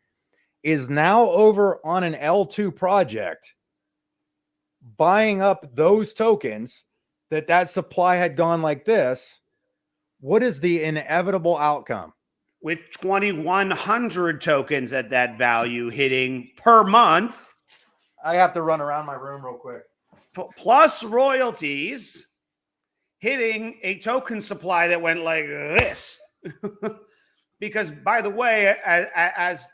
Speaker 1: is now over on an L2 project, buying up those tokens that supply had gone like this. What is the inevitable outcome?
Speaker 2: With 2,100 tokens at that value hitting per month.
Speaker 1: I have to run around my room real quick.
Speaker 2: Plus royalties hitting a token supply that went like this. Because, by the way, as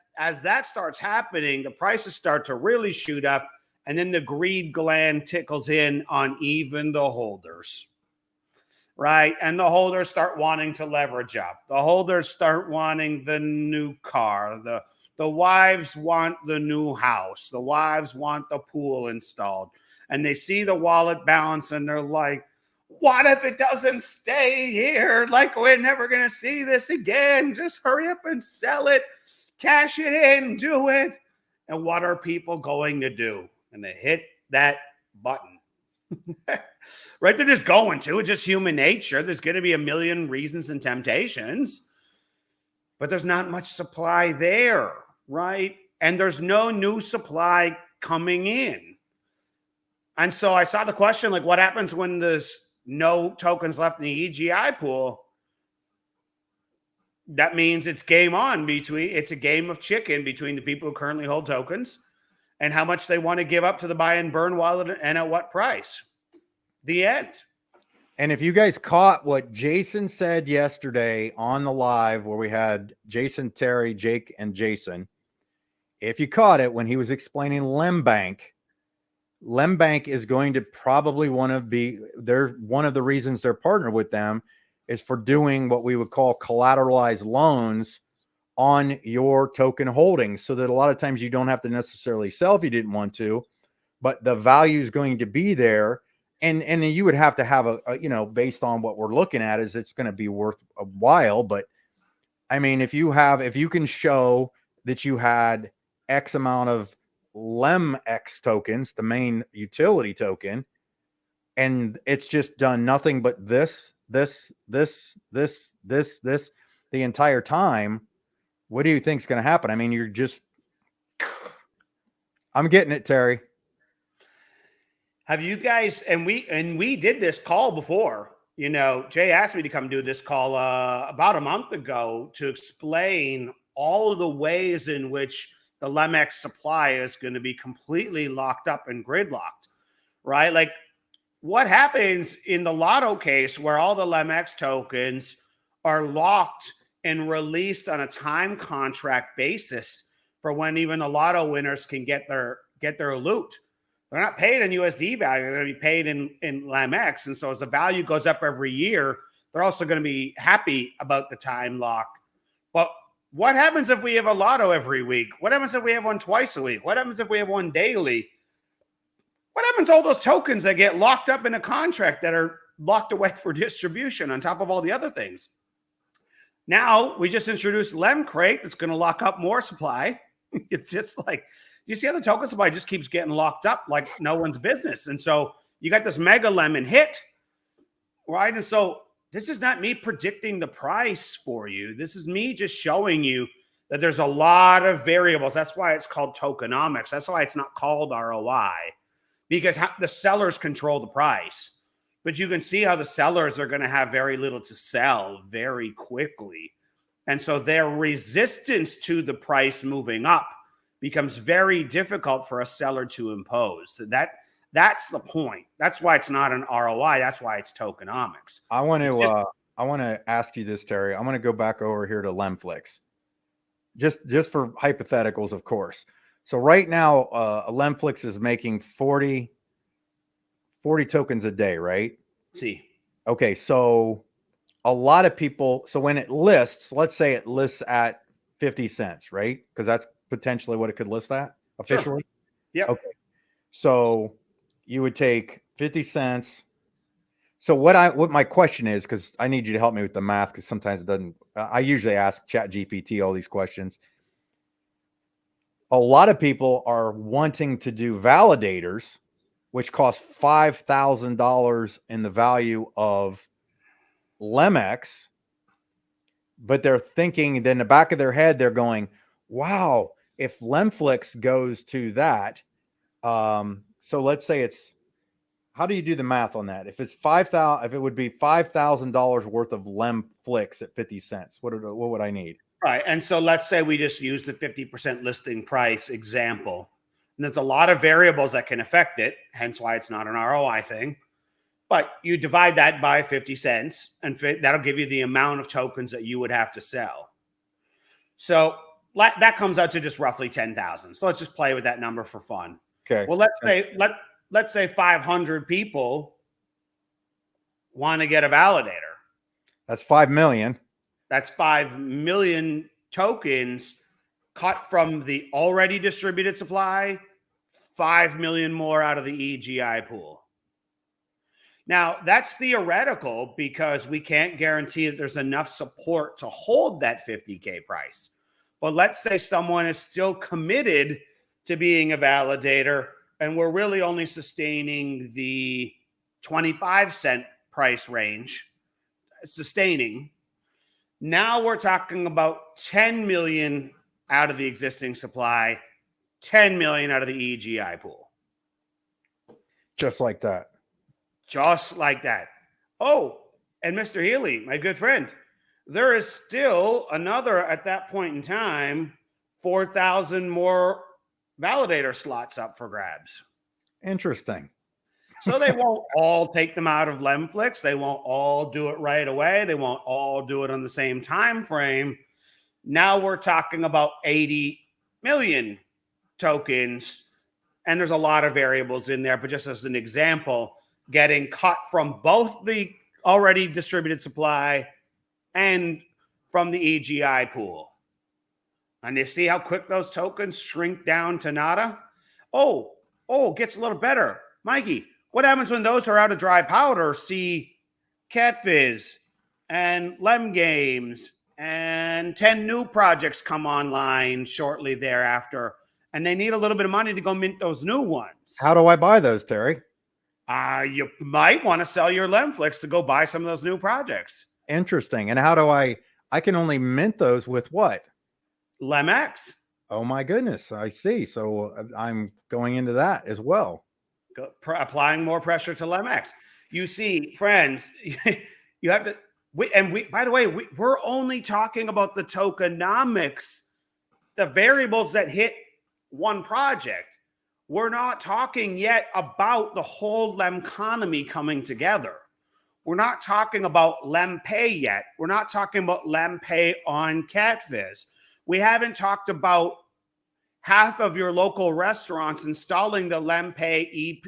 Speaker 2: that starts happening, the prices start to really shoot up, and then the greed gland tickles in on even the holders. Right? And the holders start wanting to leverage up. The holders start wanting the new car. The wives want the new house. The wives want the pool installed. And they see the wallet balance and they're like, what if it doesn't stay here? Like, we're never going to see this again. Just hurry up and sell it. Cash it in. Do it. And what are people going to do? And they hit that button. Right? They're just going to. It's just human nature. There's going to be a million reasons and temptations. But there's not much supply there. Right? And there's no new supply coming in. And so I saw the question, like, what happens when there's no tokens left in the EGI pool? That means it's game on it's a game of chicken between the people who currently hold tokens and how much they want to give up to the buy and burn wallet and at what price. The end.
Speaker 1: And if you guys caught what Jason said yesterday on the live where we had Jason, Terry, Jake, and Jason, if you caught it when he was explaining lembank is going to probably one of the reasons they're partnered with them is for doing what we would call collateralized loans on your token holdings, so that a lot of times you don't have to necessarily sell if you didn't want to, but the value is going to be there. And you would have to have a based on what we're looking at, is it's going to be worth a while. But I mean, if you can show that you had X amount of LEMX tokens, the main utility token, and it's just done nothing but this the entire time, what do you think is going to happen? I mean, I'm getting it, Terry.
Speaker 2: Have you guys, and we did this call before, Jay asked me to come do this call about a month ago to explain all of the ways in which the LEMX supply is going to be completely locked up and gridlocked, right? Like what happens in the lotto case where all the LEMX tokens are locked and released on a time contract basis for when even the lotto winners can get their loot. They're not paid in USD value. They're going to be paid in LEMX. And so as the value goes up every year, they're also going to be happy about the time lock. But what happens if we have a lotto every week? What happens if we have one twice a week? What happens if we have one daily? What happens to all those tokens that get locked up in a contract that are locked away for distribution on top of all the other things? Now we just introduced LemCrate that's going to lock up more supply. It's just like, you see how the token supply just keeps getting locked up like no one's business. And so you got this mega lemon hit, right? And so this is not me predicting the price for you. This is me just showing you that there's a lot of variables. That's why it's called tokenomics. That's why it's not called ROI, because the sellers control the price. But you can see how the sellers are going to have very little to sell very quickly. And so their resistance to the price moving up becomes very difficult for a seller to impose. So that's the point. That's why it's not an ROI. That's why it's tokenomics.
Speaker 1: I want to ask you this, Terry. I'm going to go back over here to lemflix. Just for hypotheticals, of course. So right now, a lemflix is making 40 tokens a day, right?
Speaker 2: See.
Speaker 1: Okay, so a lot of people, so when it lists, let's say it lists at 50 cents, right? Because that's potentially what it could list at officially.
Speaker 2: Sure. Yeah.
Speaker 1: Okay. So you would take 50 cents. So what my question is, because I need you to help me with the math, because sometimes it doesn't, I usually ask ChatGPT all these questions. A lot of people are wanting to do validators, which cost $5,000 in the value of LEMX, but they're thinking, then in the back of their head, they're going, wow, if lemflix goes to that, so let's say it's, how do you do the math on that? If it's 5,000, if it would be $5,000 worth of lemflix at 50 cents, what would I need?
Speaker 2: Right. And so let's say we just use the 50% listing price example. And there's a lot of variables that can affect it, hence why it's not an ROI thing. But you divide that by 50 cents, and that'll give you the amount of tokens that you would have to sell. So that comes out to just roughly 10,000. So let's just play with that number for fun.
Speaker 1: Okay.
Speaker 2: Well, let's say 500 people want to get a validator.
Speaker 1: That's 5 million.
Speaker 2: That's 5 million tokens cut from the already distributed supply, 5 million more out of the EGI pool. Now, that's theoretical because we can't guarantee that there's enough support to hold that 50K price. But let's say someone is still committed to being a validator and we're really only sustaining the 25-cent price range, sustaining. Now we're talking about 10 million out of the existing supply, 10 million out of the EGI pool.
Speaker 1: Just like that.
Speaker 2: Just like that. Oh, and Mr. Healy, my good friend, there is still another, at that point in time, 4,000 more validator slots up for grabs.
Speaker 1: Interesting.
Speaker 2: So they won't all take them out of lemflix. They won't all do it right away. They won't all do it on the same time frame. Now we're talking about 80 million tokens, and there's a lot of variables in there. But just as an example, getting cut from both the already distributed supply and from the EGI pool. And you see how quick those tokens shrink down to nada? Oh, it gets a little better. Mikey, what happens when those are out of dry powder? See Catfizz and Lem Games and 10 new projects come online shortly thereafter, and they need a little bit of money to go mint those new ones.
Speaker 1: How do I buy those, Terry?
Speaker 2: You might want to sell your lemflix to go buy some of those new projects.
Speaker 1: Interesting. And how do I can only mint those with what?
Speaker 2: LemX.
Speaker 1: Oh my goodness. I see. So I'm going into that as well.
Speaker 2: Applying more pressure to LemX. You see, friends, you have to, By the way, we're only talking about the tokenomics, the variables that hit one project. We're not talking yet about the whole lemconomy coming together. We're not talking about lempay yet. We're not talking about lempay on Catfish. We haven't talked about half of your local restaurants installing the lempay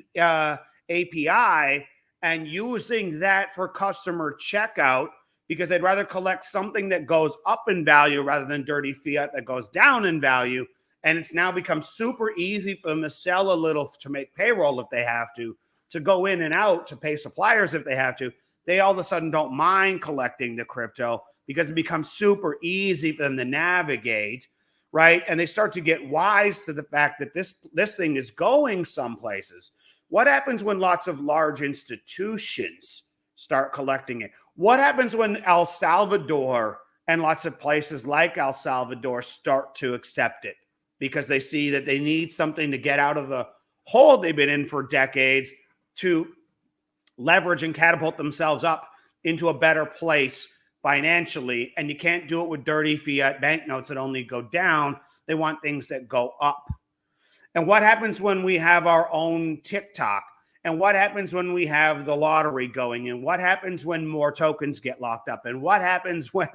Speaker 2: API and using that for customer checkout, because they'd rather collect something that goes up in value rather than dirty fiat that goes down in value. And it's now become super easy for them to sell a little to make payroll if they have to go in and out, to pay suppliers if they have to. They all of a sudden don't mind collecting the crypto because it becomes super easy for them to navigate, right? And they start to get wise to the fact that this thing is going some places. What happens when lots of large institutions start collecting it? What happens when El Salvador and lots of places like El Salvador start to accept it because they see that they need something to get out of the hole they've been in for decades to leverage and catapult themselves up into a better place financially? And you can't do it with dirty fiat banknotes that only go down. They want things that go up. And what happens when we have our own TikTok? And what happens when we have the lottery going? And what happens when more tokens get locked up? And what happens when,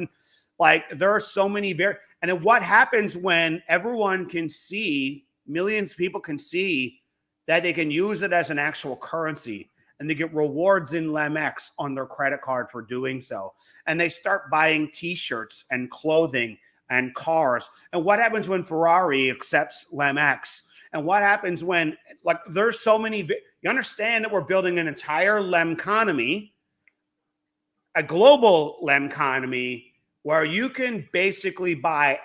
Speaker 2: like, there are so many and then what happens when everyone can see, millions of people can see that they can use it as an actual currency and they get rewards in LEMX on their credit card for doing so. And they start buying t-shirts and clothing and cars. And what happens when Ferrari accepts LEMX? And what happens when, like, there's so many, you understand that we're building an entire lemconomy, a global lemconomy, where you can basically buy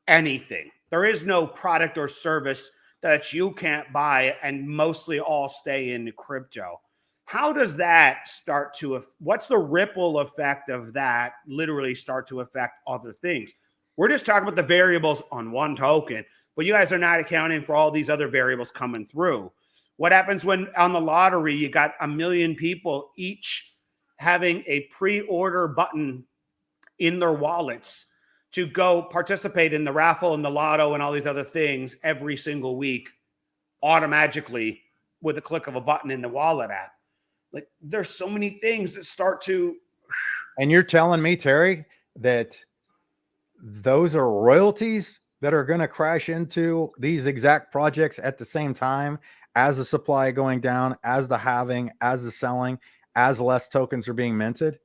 Speaker 2: anything. There is no product or service that you can't buy, and mostly all stay in crypto. How does that start to, what's the ripple effect of that literally start to affect other things? We're just talking about the variables on one token, but you guys are not accounting for all these other variables coming through. What happens when on the lottery, you got 1 million people each having a pre-order button in their wallets to go participate in the raffle and the lotto and all these other things every single week automatically with a click of a button in the wallet app? Like, there's so many things that start to.
Speaker 1: And you're telling me, Terry, that those are royalties that are going to crash into these exact projects at the same time as the supply going down, as the halving, as the selling, as less tokens are being minted?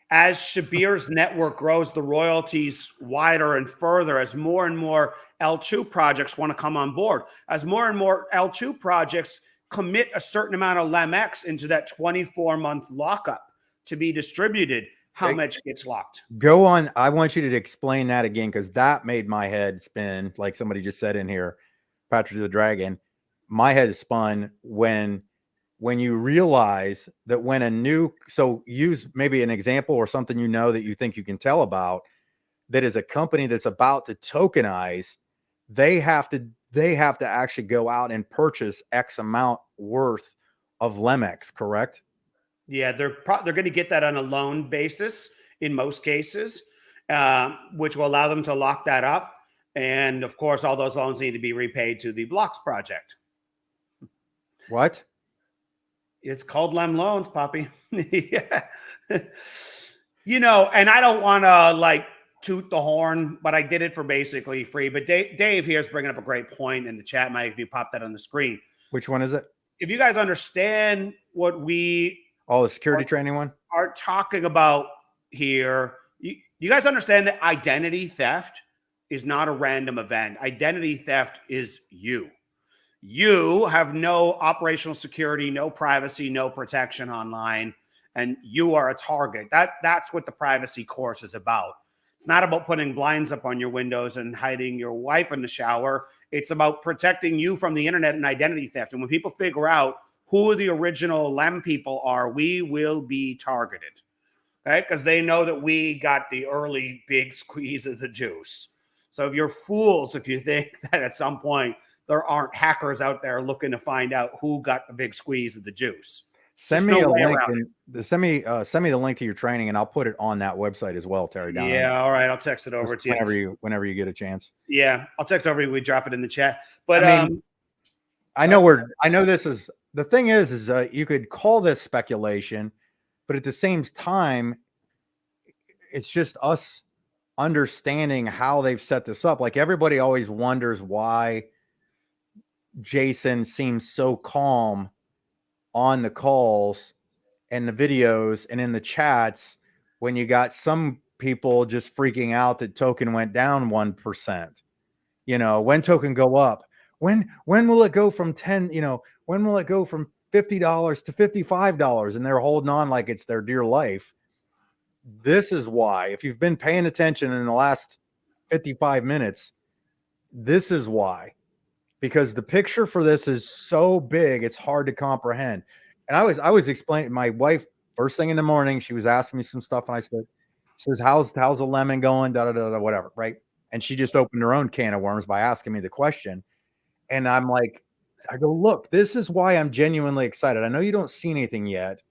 Speaker 2: As Shabir's network grows, the royalties wider and further, as more and more L2 projects want to come on board, as more and more L2 projects commit a certain amount of LEMX into that 24-month lockup to be distributed, how much gets locked?
Speaker 1: Go on. I want you to explain that again, because that made my head spin. Like somebody just said in here, Patrick the Dragon, my head spun when you realize that when a new, so use maybe an example or something, you know, that you think you can tell about, that is a company that's about to tokenize, they have to actually go out and purchase X amount worth of LEMX, correct?
Speaker 2: Yeah, they're going to get that on a loan basis in most cases, which will allow them to lock that up. And of course, all those loans need to be repaid to the Blocks project.
Speaker 1: What?
Speaker 2: It's called Lem Loans, Poppy. Yeah. You know, and I don't want to like toot the horn, but I did it for basically free. But Dave here is bringing up a great point in the chat, Mike, if you pop that on the screen.
Speaker 1: Which one is it?
Speaker 2: If you guys understand what we
Speaker 1: the security training one
Speaker 2: are talking about here, you guys understand that identity theft is not a random event. Identity theft is you. You have no operational security, no privacy, no protection online, and you are a target. That's what the privacy course is about. It's not about putting blinds up on your windows and hiding your wife in the shower. It's about protecting you from the internet and identity theft. And when people figure out who the original Lem people are, we will be targeted, okay? Because they know that we got the early big squeeze of the juice. So if you're fools, if you think that at some point there aren't hackers out there looking to find out who got the big squeeze of the juice.
Speaker 1: Send me a link and send me the link to your training, and I'll put it on that website as well, Terry.
Speaker 2: Yeah, all right. I'll text it over to
Speaker 1: you whenever you get a chance.
Speaker 2: Yeah, I'll text over you. We drop it in the chat. But
Speaker 1: I mean, I know this is the thing is you could call this speculation, but at the same time, it's just us understanding how they've set this up. Like everybody always wonders why Jason seems so calm on the calls and the videos and in the chats when you got some people just freaking out that token went down 1%. You know, when token go up? When will it go from 10, you know, when will it go from $50 to $55? And they're holding on like it's their dear life. This is why, if you've been paying attention in the last 55 minutes, this is why, because the picture for this is so big, it's hard to comprehend. And I was explaining, my wife, first thing in the morning, she was asking me some stuff, and I says, how's the lemon going? Da, da, da, da, whatever. Right. And she just opened her own can of worms by asking me the question. And I'm like, I go, look, this is why I'm genuinely excited. I know you don't see anything yet,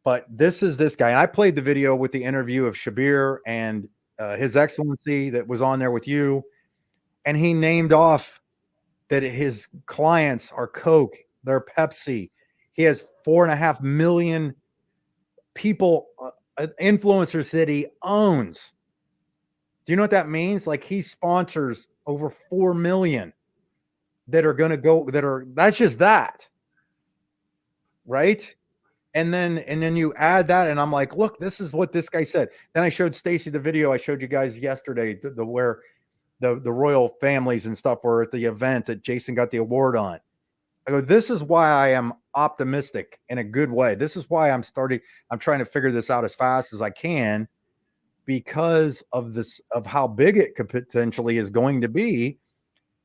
Speaker 1: but this is this guy. And I played the video with the interview of Shabir and His Excellency that was on there with you. And he named off that his clients are Coke, they're Pepsi. He has 4.5 million people, influencers that he owns. Do you know what that means? Like he sponsors over 4 million that are going to go, that's just that. Right. And then you add that, and I'm like, look, this is what this guy said. Then I showed Stacy the video I showed you guys yesterday, where the royal families and stuff were at the event that Jason got the award on. I go, this is why I am optimistic in a good way. This is why I'm trying to figure this out as fast as I can, because of this, of how big it could potentially is going to be,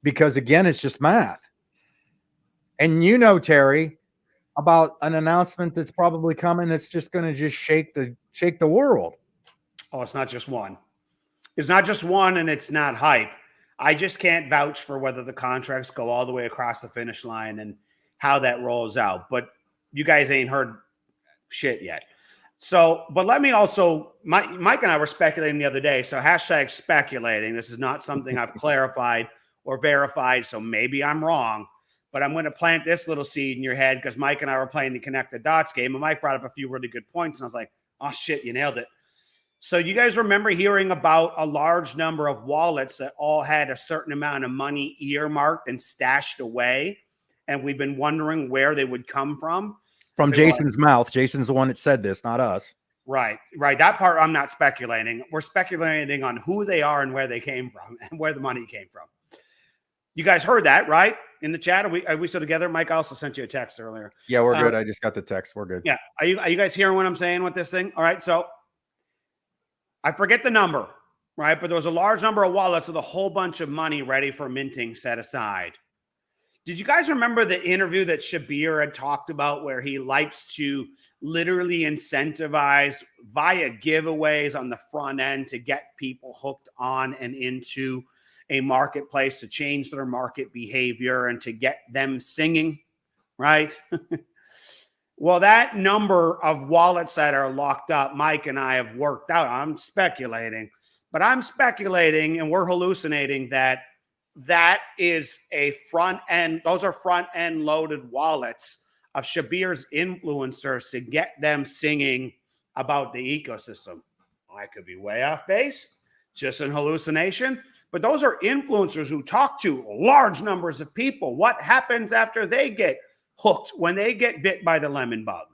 Speaker 1: because again, it's just math. And you know, Terry, about an announcement that's probably coming that's just going to just shake the world.
Speaker 2: Oh, it's not just one. It's not just one, and it's not hype. I just can't vouch for whether the contracts go all the way across the finish line and how that rolls out. But you guys ain't heard shit yet. So, but let me also, Mike and I were speculating the other day. So hashtag speculating. This is not something I've clarified or verified. So maybe I'm wrong, but I'm going to plant this little seed in your head, because Mike and I were playing the connect the dots game, and Mike brought up a few really good points. And I was like, oh shit, you nailed it. So you guys remember hearing about a large number of wallets that all had a certain amount of money earmarked and stashed away. And we've been wondering where they would come from.
Speaker 1: From Jason's mouth. Jason's the one that said this, not us.
Speaker 2: Right. That part I'm not speculating. We're speculating on who they are and where they came from and where the money came from. You guys heard that, right? In the chat? Are we still together? Mike also sent you a text earlier.
Speaker 1: Yeah, we're good. I just got the text. We're good.
Speaker 2: Yeah. Are you guys hearing what I'm saying with this thing? All right. So I forget the number, right? But there was a large number of wallets with a whole bunch of money ready for minting set aside. Did you guys remember the interview that Shabir had talked about, where he likes to literally incentivize via giveaways on the front end to get people hooked on and into a marketplace, to change their market behavior and to get them singing, right? Well, that number of wallets that are locked up, Mike and I have worked out. I'm speculating, and we're hallucinating that is a front end. Those are front end loaded wallets of Shabir's influencers to get them singing about the ecosystem. I could be way off base, just an hallucination, but those are influencers who talk to large numbers of people. What happens after they get hooked, when they get bit by the lemon bug?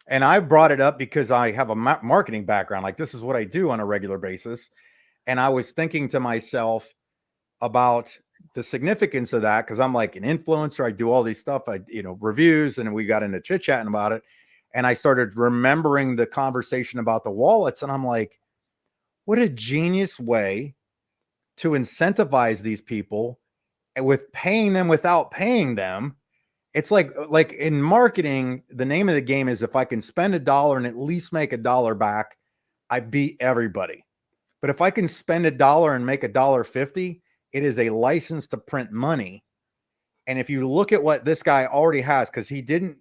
Speaker 1: And I brought it up because I have a marketing background. Like, this is what I do on a regular basis. And I was thinking to myself about the significance of that, because I'm like an influencer. I do all these stuff, reviews, and we got into chit chatting about it. And I started remembering the conversation about the wallets. And I'm like, what a genius way to incentivize these people with paying them without paying them. It's like in marketing, the name of the game is, if I can spend $1 and at least make $1 back, I beat everybody. But if I can spend $1 and make $1.50, it is a license to print money. And if you look at what this guy already has, because he didn't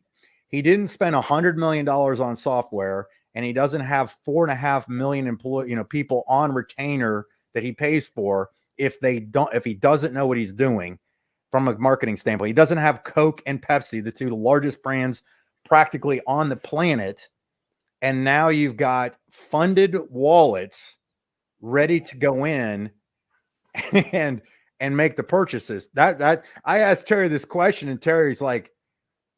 Speaker 1: He didn't spend $100 million on software, and he doesn't have 4.5 million people on retainer that he pays for if he doesn't know what he's doing from a marketing standpoint. He doesn't have Coke and Pepsi, the two largest brands practically on the planet. And now you've got funded wallets ready to go in and make the purchases. That I asked Terry this question, and Terry's like,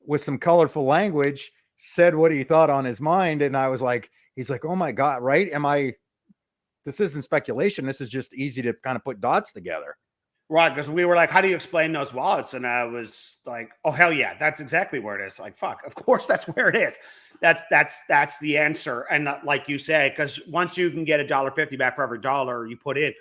Speaker 1: with some colorful language, said what he thought on his mind. And I was like, he's like, oh my God, right? This isn't speculation. This is just easy to kind of put dots together.
Speaker 2: Right, because we were like, how do you explain those wallets? And I was like, oh, hell yeah, that's exactly where it is. Like, fuck, of course that's where it is. That's the answer. And like you say, because once you can get $1.50 back for every dollar you put in,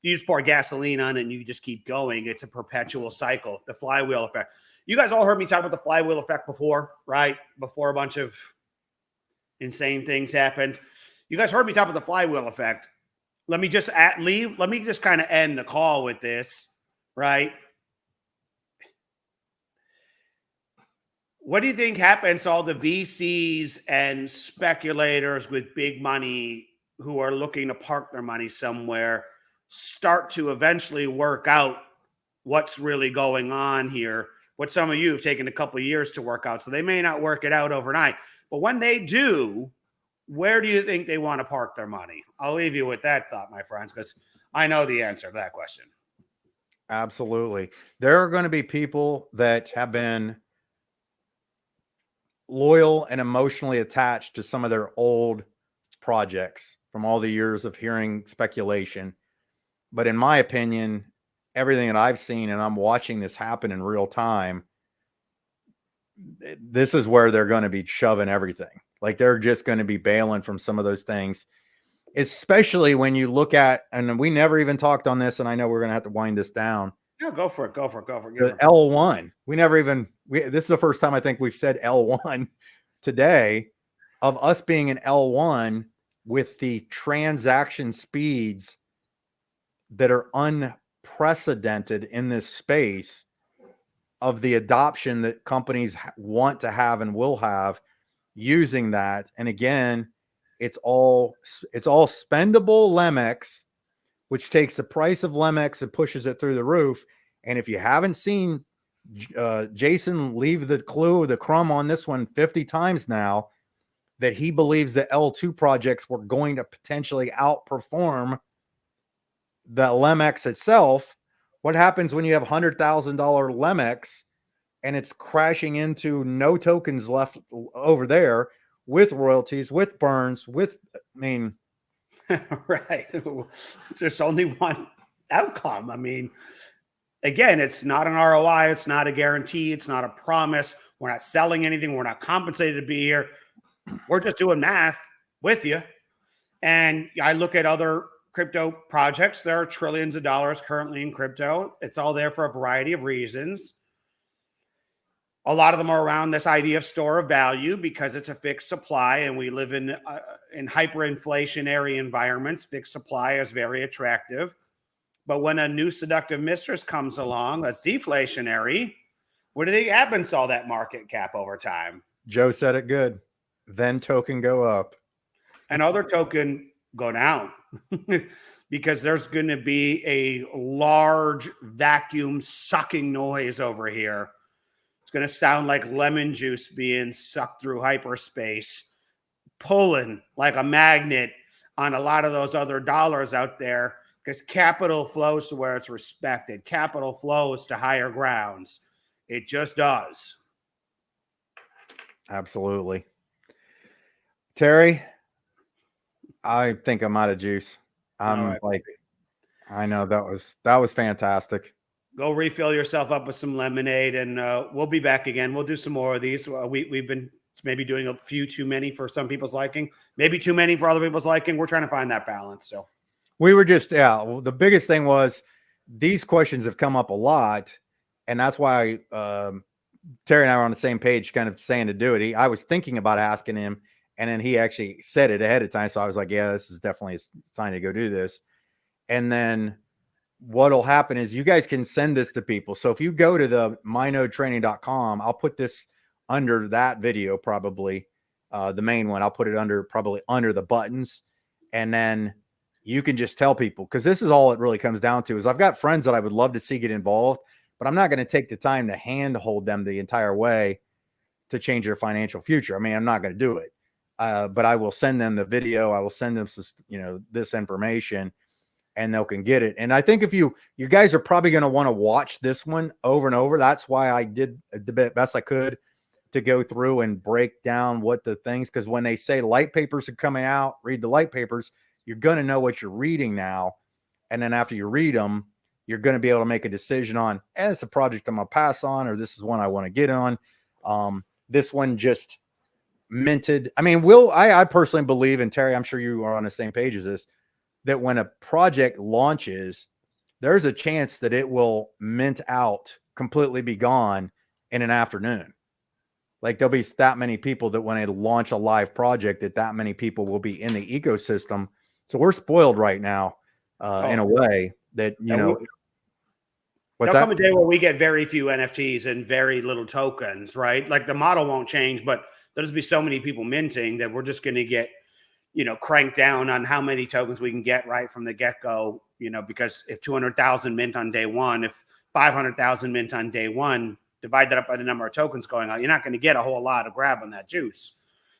Speaker 2: you just pour gasoline on it and you just keep going. It's a perpetual cycle, the flywheel effect. You guys all heard me talk about the flywheel effect before, right? Before a bunch of insane things happened. You guys heard me talk about the flywheel effect. Let me just kind of end the call with this, right? What do you think happens to all the VCs and speculators with big money who are looking to park their money somewhere start to eventually work out what's really going on here? What some of you have taken a couple of years to work out, so they may not work it out overnight. But when they do, where do you think they want to park their money? I'll leave you with that thought, my friends, because I know the answer to that question.
Speaker 1: Absolutely. There are going to be people that have been loyal and emotionally attached to some of their old projects from all the years of hearing speculation. But in my opinion, everything that I've seen, and I'm watching this happen in real time, this is where they're going to be shoving everything. Like, they're just going to be bailing from some of those things, especially when you look at, and we never even talked on this, and I know we're going to have to wind this down.
Speaker 2: No, go for it.
Speaker 1: The L1. This is the first time I think we've said L1 today, of us being an L1 with the transaction speeds that are unprecedented in this space, of the adoption that companies want to have and will have using that. And again, it's all spendable LEMX, which takes the price of LEMX and pushes it through the roof. And if you haven't seen Jason leave the crumb on this one 50 times now, that he believes the L2 projects were going to potentially outperform the LEMX itself. What happens when you have $100,000 LEMX and it's crashing into no tokens left over there, with royalties, with burns,
Speaker 2: right. There's only one outcome. I mean, again, it's not an ROI. It's not a guarantee. It's not a promise. We're not selling anything. We're not compensated to be here. We're just doing math with you. And I look at other crypto projects. There are trillions of dollars currently in crypto. It's all there for a variety of reasons. A lot of them are around this idea of store of value, because it's a fixed supply, and we live in hyperinflationary environments. Fixed supply is very attractive. But when a new seductive mistress comes along that's deflationary, what do you think happens to all that market cap over time?
Speaker 1: Joe said it good. Then token go up.
Speaker 2: And other token go down. Because there's going to be a large vacuum sucking noise over here. It's going to sound like lemon juice being sucked through hyperspace, pulling like a magnet on a lot of those other dollars out there, because capital flows to where it's respected. Capital flows to higher grounds. It just does.
Speaker 1: Absolutely. Terry, I think I'm out of juice. I know that was fantastic.
Speaker 2: Go refill yourself up with some lemonade, and we'll be back again. We'll do some more of these. We've been maybe doing a few too many for some people's liking, maybe too many for other people's liking. We're trying to find that balance. So
Speaker 1: we were just, the biggest thing was these questions have come up a lot, and that's why Terry and I were on the same page, kind of saying to do it. I was thinking about asking him, and then he actually said it ahead of time. So I was like, yeah, this is definitely a time to go do this. And then what'll happen is you guys can send this to people. So if you go to the mynodetraining.com, I'll put this under that video, probably the main one. I'll put it probably under the buttons, and then you can just tell people, because this is all it really comes down to. Is I've got friends that I would love to see get involved, but I'm not going to take the time to handhold them the entire way to change their financial future. I mean, I'm not going to do it. But I will send them the video. I will send them, this information, and they can get it. And I think if you guys are probably going to want to watch this one over and over. That's why I did the best I could to go through and break down what the things, because when they say light papers are coming out, read the light papers, you're going to know what you're reading now. And then after you read them, you're going to be able to make a decision on, it's a project I'm going to pass on, or this is one I want to get on. This one just minted. I mean, I personally believe, and Terry, I'm sure you are on the same page as this, that when a project launches, there's a chance that it will mint out, completely be gone in an afternoon. Like there'll be that many people that when they launch a live project, that many people will be in the ecosystem. So we're spoiled right now in a way that,
Speaker 2: There'll come a day where we get very few NFTs and very little tokens, right? Like the model won't change, but there's be so many people minting that we're just going to get, cranked down on how many tokens we can get right from the get-go, because if 200,000 mint on day one, if 500,000 mint on day one, divide that up by the number of tokens going out, you're not going to get a whole lot of grab on that juice.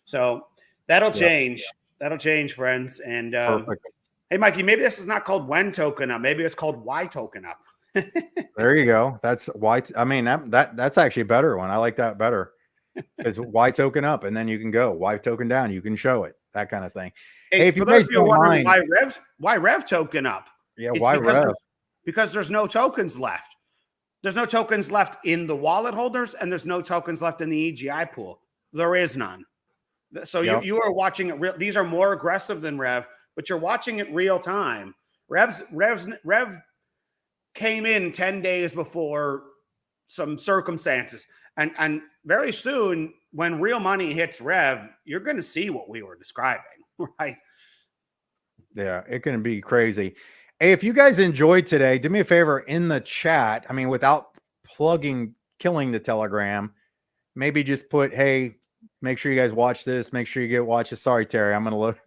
Speaker 2: So that'll change. That'll change, friends. And hey, Mikey, maybe this is not called when token up. Maybe it's called why token up.
Speaker 1: There you go. That's why. I mean, that's actually a better one. I like that better. It's why token up, and then you can go why token down. You can show it, that kind of thing.
Speaker 2: Hey, if you guys are wondering why Rev token up,
Speaker 1: why Rev?
Speaker 2: Because there's no tokens left. There's no tokens left in the wallet holders, and there's no tokens left in the EGI pool. There is none. So you are watching it real. These are more aggressive than Rev, but you're watching it real time. Rev came in 10 days before some circumstances. And very soon, when real money hits Rev, you're going to see what we were describing, right?
Speaker 1: Yeah, it can be crazy. Hey, if you guys enjoyed today, do me a favor in the chat. I mean, without killing the Telegram, maybe just put, hey, make sure you guys watch this. Make sure you watch this. Sorry, Terry, I'm going to look.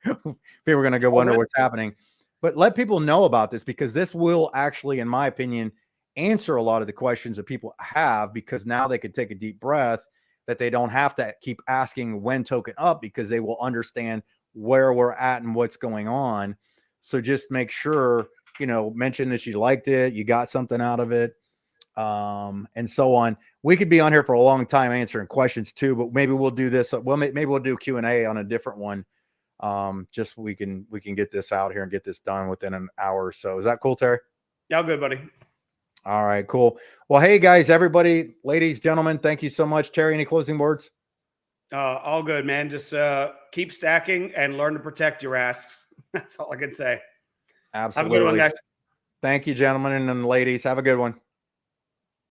Speaker 1: People are going to go wonder what's happening. But let people know about this, because this will actually, in my opinion, answer a lot of the questions that people have, because now they can take a deep breath, that they don't have to keep asking when token up, because they will understand where we're at and what's going on. So just make sure, mention that you liked it, you got something out of it, and so on. We could be on here for a long time answering questions too, but maybe we'll do this. Well, maybe we'll do Q&A on a different one. Just we can get this out here and get this done within an hour or so. Is that cool, Terry?
Speaker 2: Yeah, good, buddy.
Speaker 1: All right, cool. Well, hey guys, everybody, ladies, gentlemen, thank you so much. Terry, any closing words?
Speaker 2: All good, man. Just keep stacking and learn to protect your asks. That's all I can say.
Speaker 1: Absolutely.
Speaker 2: Have a good one, guys.
Speaker 1: Thank you, gentlemen and ladies. Have a good one.